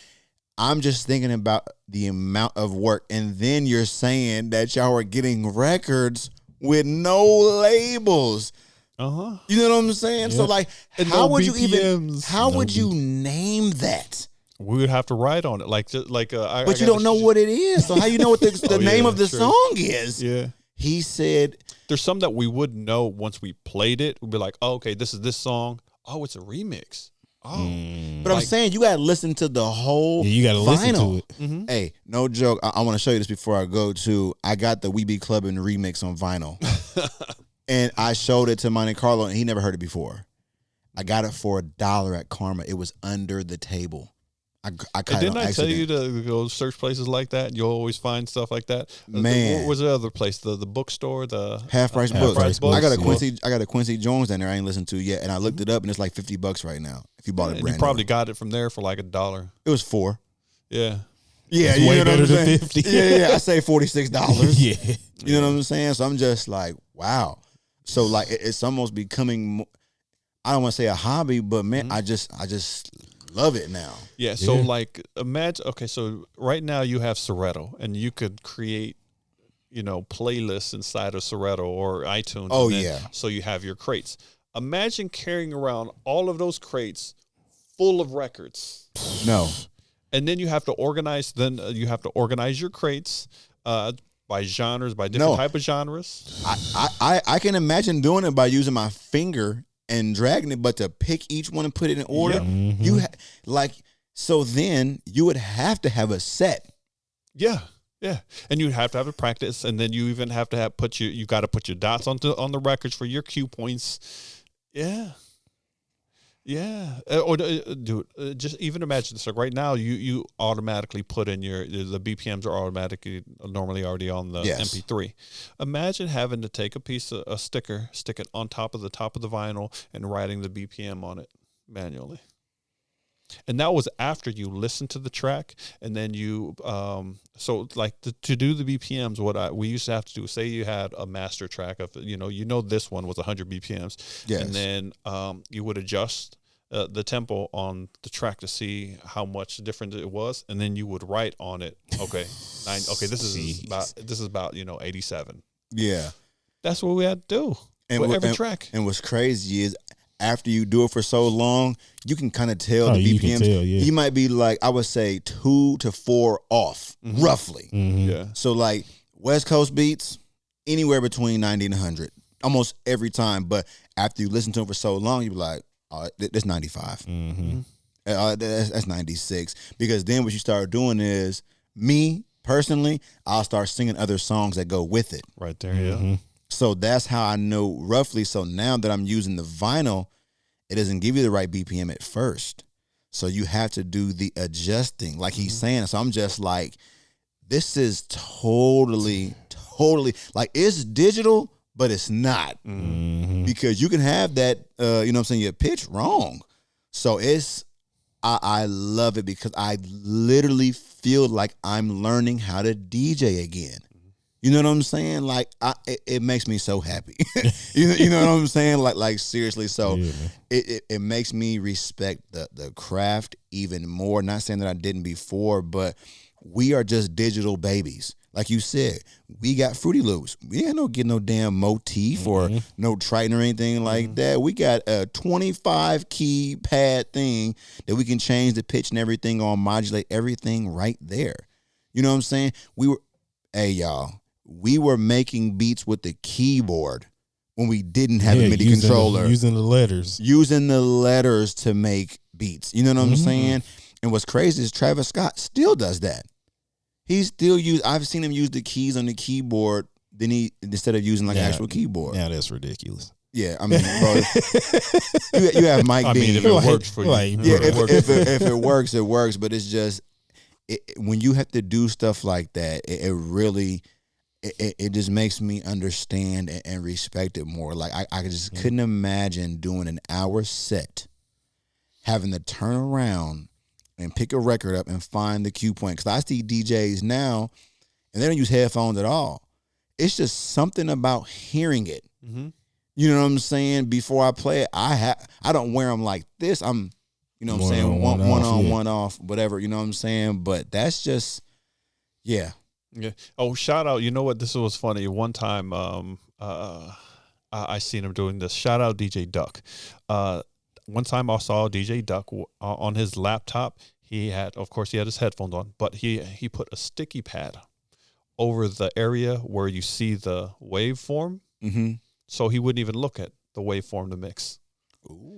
I'm just thinking about the amount of work, and then you're saying that y'all are getting records with no labels. You know what I'm saying? Yeah. So like, how would you name that? We would have to write on it, but you don't know what it is. So how you know what the name of the song is? Yeah. He said there's some that we wouldn't know once we played it. We'd be like, oh, okay, this is this song. Oh, it's a remix. Oh, but I'm saying you got to listen to the whole. Yeah, you got to listen to it. Hey, no joke. I want to show you this before I go to. I got the We Be Clubbing remix on vinyl, and I showed it to Monte Carlo, and he never heard it before. I got it for $1 at Karma. It was under the table. Didn't I tell you to go search places like that? You'll always find stuff like that. Man, what was the other place? The bookstore, the Half Price Books. I got a Quincy Jones down there. I ain't listened to yet, and I looked it up, and it's like $50 right now if you bought it brand new. You probably got it from there for like $1. It was $4. Yeah, it's way better than 50. Yeah. I say $46. Yeah, you know what I'm saying. So I'm just like, wow. So like, it's almost becoming. I don't want to say a hobby, but man, I just love it now. Yeah. So like imagine, okay, so right now you have Serato and you could create, playlists inside of Serato or iTunes. Oh yeah. So you have your crates. Imagine carrying around all of those crates full of records. No. And then you have to organize. Then you have to organize your crates by genres, by different type of genres. I can imagine doing it by using my finger and dragging it, but to pick each one and put it in order, you so then you would have to have a set. Yeah, and you'd have to have a practice, and then you even have to you got to put your dots on the records for your cue points. Yeah. Just even imagine this. Like right now, you automatically put in the BPMs are automatically normally already on the MP3. Imagine having to take a sticker, stick it on top of the vinyl, and writing the BPM on it manually. And that was after you listened to the track, and then you to do the BPMs. What we used to have to do, say you had a master track of this one was 100 BPMs, and then you would adjust the tempo on the track to see how much different it was, and then you would write on it. Okay, this is about 87. Yeah, that's what we had to do with every track. And what's crazy is, after you do it for so long, you can kind of tell the BPMs. You might be like, I would say 2 to 4 off, roughly. Yeah. So like West Coast beats, anywhere between 90 and 100, almost every time. But after you listen to them for so long, you be like, oh, that's 95. That's 96. Because then what you start doing is, me personally, I'll start singing other songs that go with it. Right there, yeah. So that's how I know roughly. So now that I'm using the vinyl, it doesn't give you the right BPM at first. So you have to do the adjusting, like he's saying. So I'm just like, this is totally, like, it's digital, but it's not. Because you can have that, your pitch wrong. So I love it because I literally feel like I'm learning how to DJ again. You know what I'm saying? Like, it makes me so happy. you know what I'm saying? Like seriously. So it makes me respect the craft even more. Not saying that I didn't before, but we are just digital babies. Like you said, we got Fruity Loops. We ain't get no damn motif or no Triton or anything like that. We got a 25 key pad thing that we can change the pitch and everything on, modulate everything right there. You know what I'm saying? We were making beats with the keyboard when we didn't have a MIDI controller. Using the letters. Using the letters to make beats. You know what I'm saying? And what's crazy is Travis Scott still does that. I've seen him use the keys on the keyboard instead of using actual keyboard. Yeah, that's ridiculous. Yeah, I mean, bro, you have Mike Dean. If it works for you. If it works, it works. But it's just, when you have to do stuff like that, it really... It just makes me understand and respect it more. Like, I just couldn't imagine doing an hour set, having to turn around and pick a record up and find the cue point. Because I see DJs now, and they don't use headphones at all. It's just something about hearing it. You know what I'm saying? Before I play it, I don't wear them like this. I'm, one on, one off, whatever. You know what I'm saying? But that's just, yeah. Yeah. Oh, shout out. You know what? This was funny. One time, I seen him doing this. Shout out DJ Duck. One time I saw DJ Duck on his laptop. He had his headphones on, but he put a sticky pad over the area where you see the waveform. So he wouldn't even look at the waveform to mix.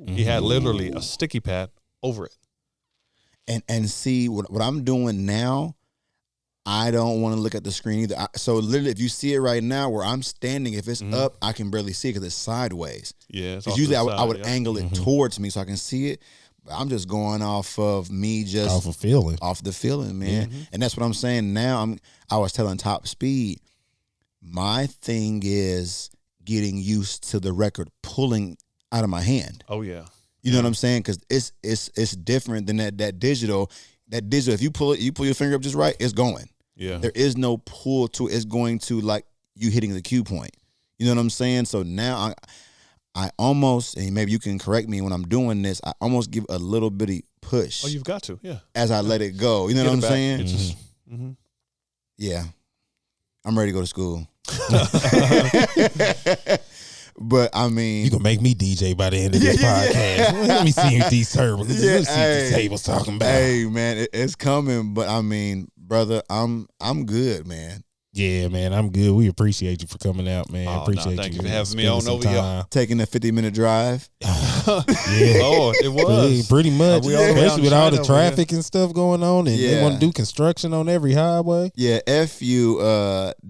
He had literally a sticky pad over it. And see what I'm doing now. I don't want to look at the screen either. So literally, if you see it right now where I'm standing, if it's up, I can barely see it because it's sideways. Yeah. Because usually I would angle it towards me so I can see it. But I'm just going off of me just off the feeling, man. And that's what I'm saying now. I was telling Top Speed, my thing is getting used to the record pulling out of my hand. Oh yeah. You know what I'm saying? Because it's different than that digital. That digital, if you pull your finger up just right, it's going. Yeah. There is no pull to it. It's going to like you hitting the cue point. You know what I'm saying? So now I almost, and maybe you can correct me when I'm doing this, I almost give a little bitty push. Oh, you've got to, yeah. As I let it go. You know what I'm saying? It's just, yeah. I'm ready to go to school. But I mean, you gonna make me DJ by the end of this podcast. Let me see what these tables. Let me see what these tables talking about. Hey man, it's coming. But I mean, brother, I'm good, man. Yeah, man, I'm good. We appreciate you for coming out, man. Appreciate thank you for having me on over here. Taking a 50-minute drive. Oh, it was pretty much, especially with all the traffic and stuff going on, and they want to do construction on every highway. Yeah, F you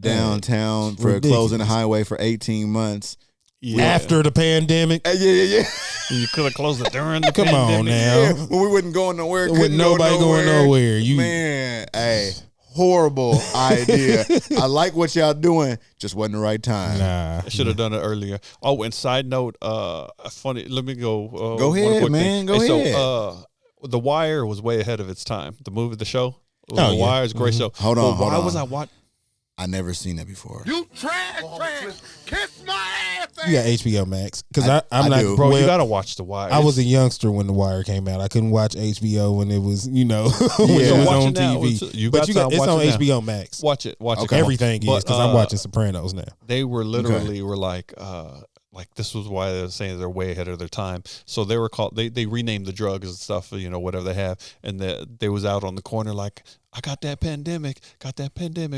downtown for closing the highway for 18 months. Yeah. After the pandemic. Yeah. You could have closed it during the Come pandemic. on now. Yeah, when we wasn't going nowhere. With nobody going nowhere. Man, hey. Horrible idea. I like what y'all doing. Just wasn't the right time. Nah, I should have done it earlier. Oh, and side note, funny. Let me go. Go ahead, man. Go ahead. So, The Wire was way ahead of its time. The movie, the show. The Wire is a great show. Hold on. Why was I watching? I never seen that before. You trash. Kiss my ass. You got HBO Max because I'm not, bro. You gotta watch The Wire. I was a youngster when The Wire came out. I couldn't watch HBO when it was, when it was on TV. But it's on HBO Max. Watch it. Okay. Everything is because I'm watching Sopranos now. They were literally were like this was why they're saying they're way ahead of their time. So they were called. They renamed the drugs and stuff. Whatever they have, and they was out on the corner like, I got that pandemic.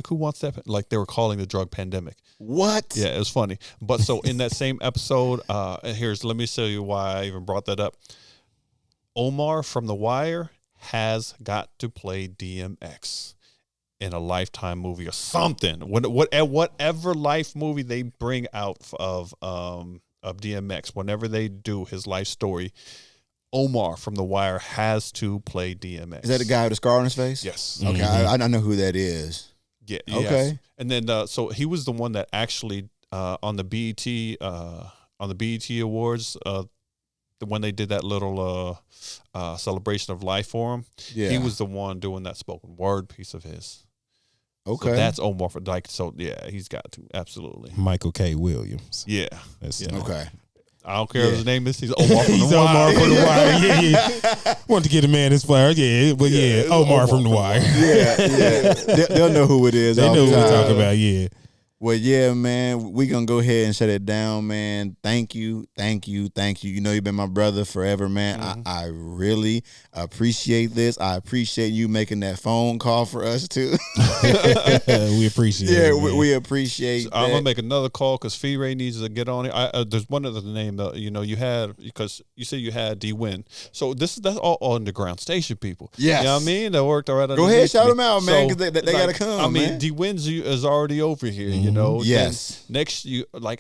Who wants that? Like they were calling the drug pandemic. What? Yeah, it was funny. But so in that same episode, let me show you why I even brought that up. Omar from The Wire has got to play DMX in a Lifetime movie or something. Whatever life movie they bring out of DMX, whenever they do his life story, Omar from The Wire has to play DMX. Is that the guy with the scar on his face? Yes. Okay, I know who that is. Yeah. Okay. Yes. And then so he was the one that actually on the BET Awards, when they did that little celebration of life for him, he was the one doing that spoken word piece of his. Okay, so that's Omar for Dyke. So yeah, he's got to absolutely. Michael K. Williams. Yeah, okay. I don't care what his name is. He's Omar from he's The Wire. Omar from The Wire. Yeah. Want to get a man his flowers. Yeah, but Omar from The Wire. Yeah. They'll know who it is. They know who we're talking about. Yeah. Well, yeah, man, we going to go ahead and shut it down, man. Thank you. You know you've been my brother forever, man. Mm-hmm. I really appreciate this. I appreciate you making that phone call for us, too. We appreciate it. Yeah, we appreciate that. I'm going to make another call because Fee Ray needs to get on it. There's one other name that, you had, because you said you had D-Win. So that's all underground station people. Yes. You know what I mean? That worked all right. Go ahead, shout them out, man, because they got to come, I mean, man. D-Win is already over here. Yes. Then next,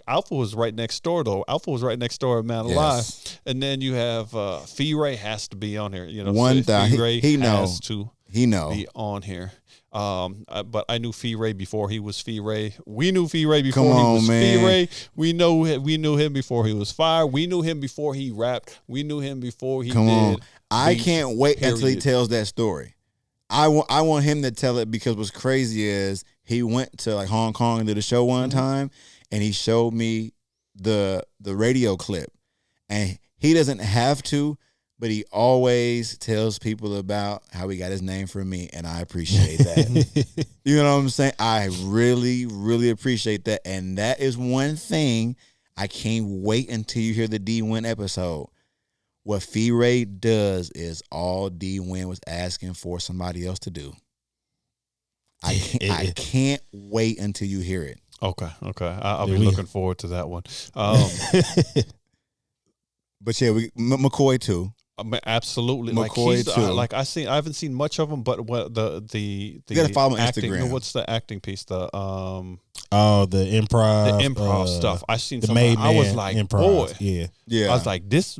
Alpha was right next door though. Alpha was right next door at Mount Alive, and then you have Fee Ray has to be on here. One thing he has to be on here. But I knew Fee Ray before he was Fee Ray. We knew Fee Ray before he was Fee Ray. We knew him before he was Fire. We knew him before he rapped. We knew him before he did. I can't wait until he tells that story. I want him to tell it because what's crazy is he went to like Hong Kong and did a show one time, and he showed me the radio clip, and he doesn't have to, but he always tells people about how he got his name from me, and I appreciate that. You know what I'm saying? I really, really appreciate that, and that is one thing I can't wait until you hear the D-Win episode. What Fee Ray does is all D-Win was asking for somebody else to do. I can't wait until you hear it. Okay. I'll be looking forward to that one. But yeah, McCoy too. Absolutely, McCoy too. I haven't seen much of him, but what the you gotta follow him on acting, Instagram. What's the acting piece? The improv stuff. I seen the something. I was Man like, improv. boy, yeah. I was like, this,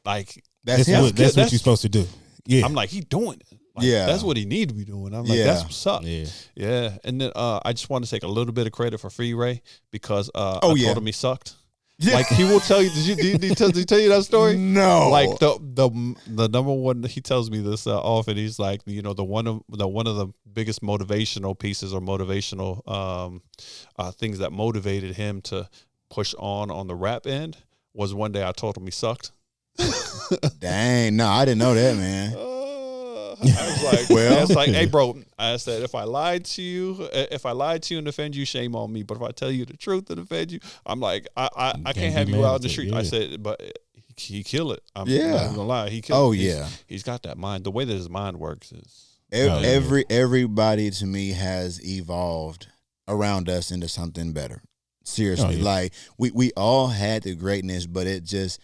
like that's what you're supposed to do. Yeah, I'm like, he doing it. Like, yeah, that's what he need to be doing. I'm like, that's what's up. Yeah. And then I just want to take a little bit of credit for Fee Ray because I told him he sucked. Yeah. Like he will tell you. Did he tell you that story? No. Like the number one, he tells me this often. He's like, the one of the biggest motivational pieces or motivational things that motivated him to push on the rap end was one day I told him he sucked. Dang, no, I didn't know that, man. was like, well, it's like, hey, bro. I said, if I lied to you and offend you, shame on me. But if I tell you the truth and offend you, I'm like, I can't have you out in the street. Yeah. I said, but he kill it. I'm not even gonna lie. He killed it. He's got that mind. The way that his mind works is everybody to me has evolved around us into something better. Seriously, like we all had the greatness, but it just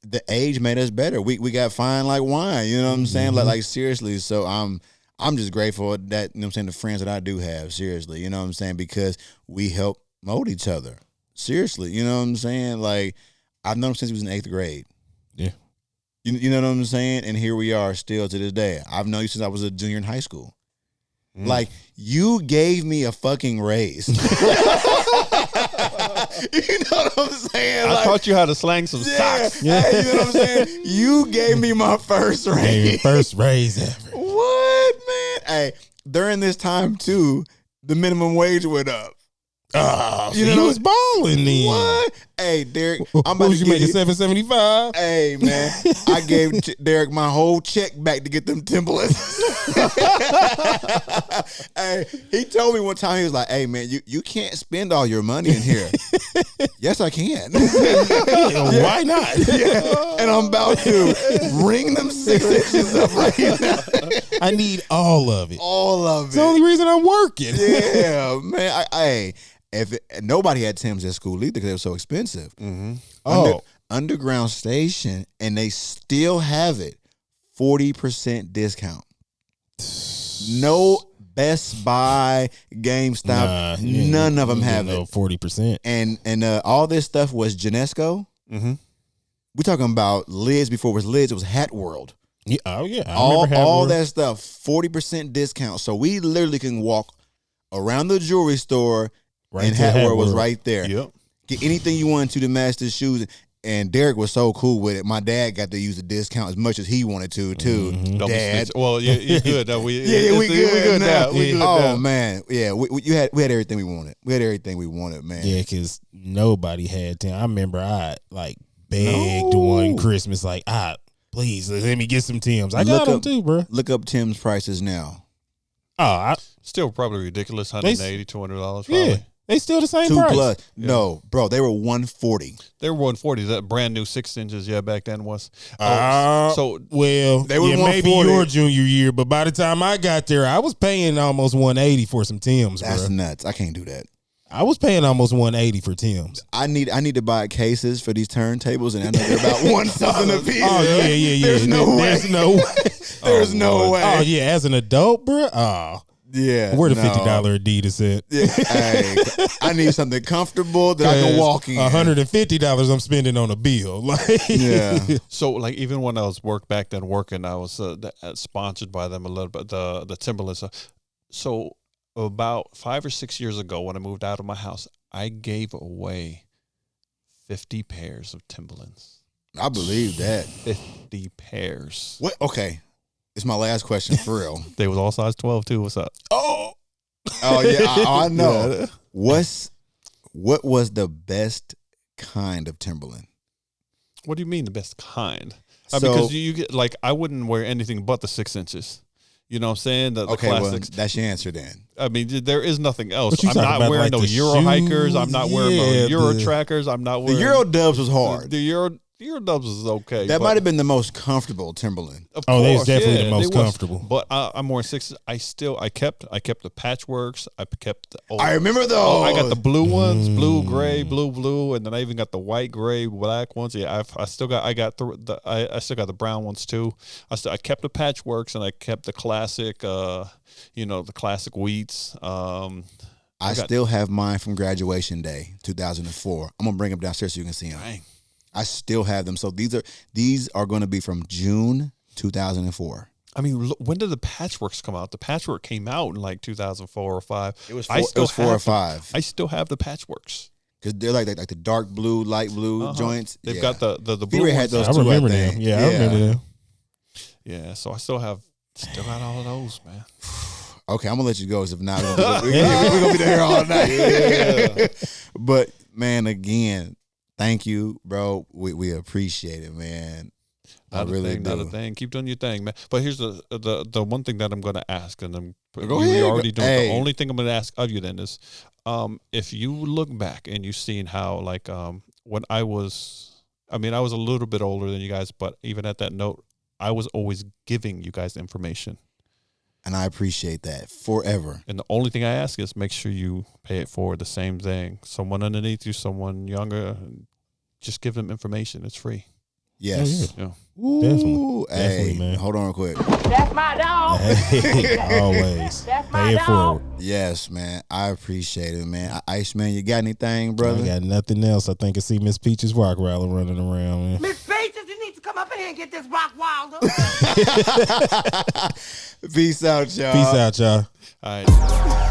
the age made us better. We got fine like wine. You know what I'm saying? Like seriously. So I'm just grateful that, you know what I'm saying, the friends that I do have. Seriously, you know what I'm saying, because we help mold each other. Seriously, you know what I'm saying? Like I've known him since he was in 8th grade. Yeah. You know what I'm saying? And here we are still to this day. I've known you since I was a junior in high school. Like, you gave me a fucking raise. You know what I'm saying? I taught you how to slang some socks. Yeah. Hey, you know what I'm saying? You gave me my first raise. First raise ever. What, man? Hey, during this time, too, the minimum wage went up. You know, he was balling then. What? Hey, Derek, I'm about to make it $775. Hey, man, I gave Derek my whole check back to get them Timberlands. Hey, he told me one time, he was like, "Hey, man, you can't spend all your money in here." Yes, I can. Why not? Yeah. And I'm about to ring them 6 inches up right now. I need all of it. All of it. It's the only reason I'm working. Yeah, man. Nobody had Timbs at school either because they were so expensive. Underground Station, and they still have it 40% discount. No Best Buy, GameStop, none of them have it. 40%. And all this stuff was Genesco. Mm-hmm. We're talking about lids before it was lids. It was Hat World. Yeah, I remember all that stuff, 40% discount. So we literally can walk around the jewelry store. Right, and Hat World was right there. Yep. Get anything you wanted to match the shoes. And Derek was so cool with it. My dad got to use the discount as much as he wanted to, too. Mm-hmm. Dad. Well, you're good. No, we good now. We good now. Man. Yeah, we had everything we wanted. We had everything we wanted, man. Yeah, because nobody had Tim. I remember I, begged one Christmas, please, let me get some Tims. I got them, too, bro. Look up Tim's prices now. Still probably ridiculous, $180, $200 probably. Yeah. They still the same 2 price. Plus. Yeah. No, bro, they were $140. They were $140. That brand new 6 inches, back then was. They were maybe your junior year, but by the time I got there, I was paying almost $180 for some Tims. That's nuts. I can't do that. I was paying almost $180 for Tims. I need to buy cases for these turntables, and I know they're about $1 something a piece. Oh yeah. There's no way. There's no way. Oh yeah, as an adult, bro. Oh. Yeah, where the $50 Adidas at? Yeah, hey, I need something comfortable that I can walk in. $150 I'm spending on a bill. Yeah. So even when I was back then working, I was sponsored by them a little bit. The Timberlands. So about 5 or 6 years ago, when I moved out of my house, I gave away 50 pairs of Timberlands. I believe that. 50 pairs. What? Okay. It's my last question for real. They was all size 12 too. What's up? Oh yeah, I know. Yeah. What was the best kind of Timberland? What do you mean the best kind? Because you get I wouldn't wear anything but the 6 inches. You know what I'm saying? The classics. Well, that's your answer then. I mean, there is nothing else. I'm not wearing no Euro hikers. I'm not wearing no Euro trackers. I'm not wearing the Euro Dubs was hard. The Euro Dubs was okay. That might have been the most comfortable Timberland. Of course, they was definitely the most comfortable. But I'm wearing 6. I kept the patchworks. I kept the old. I remember those. I got the blue ones, blue, gray, blue, and then I even got the white, gray, black ones. Yeah, I still got the brown ones too. I kept the patchworks and I kept the classic, the classic wheats. I still have mine from graduation day, 2004. I'm gonna bring them downstairs so you can see them. Dang. I still have them. So these are going to be from June 2004. I mean, when did the patchworks come out? The patchwork came out in 2004 or 5. It was 4 or 5. I still have the patchworks because they're like the dark blue, light blue joints. They've got the blue ones. Had those I remember them. Yeah, I remember them. Yeah, so I still got all of those, man. Okay, I'm gonna let you go. Because if not, we're gonna be there all night. Yeah. But man, again. Thank you, bro. We appreciate it, man. Not I really a thing, do. not a thing. Keep doing your thing, man. But here's the one thing that I'm going to ask, and Go ahead. you're already doing. Hey. The only thing I'm going to ask of you then is, if you look back and you've seen how, like, when I was a little bit older than you guys, but even at that note, I was always giving you guys information. And I appreciate that forever. And the only thing I ask is make sure you pay it forward. The same thing. Someone underneath you, someone younger, just give them information. It's free. Yes. Yeah. Ooh, Definitely, hey, man. hold on real quick. That's my dog. Hey, always. That's my Pay it dog. forward. Yes, man. I appreciate it, man. Iceman, you got anything, I brother? got nothing else. I think I see Miss Peaches Rockriler running around, man. Miss Peaches, you need to come up in here and get this rock wilder. Peace out, y'all. Peace out, y'all. All right.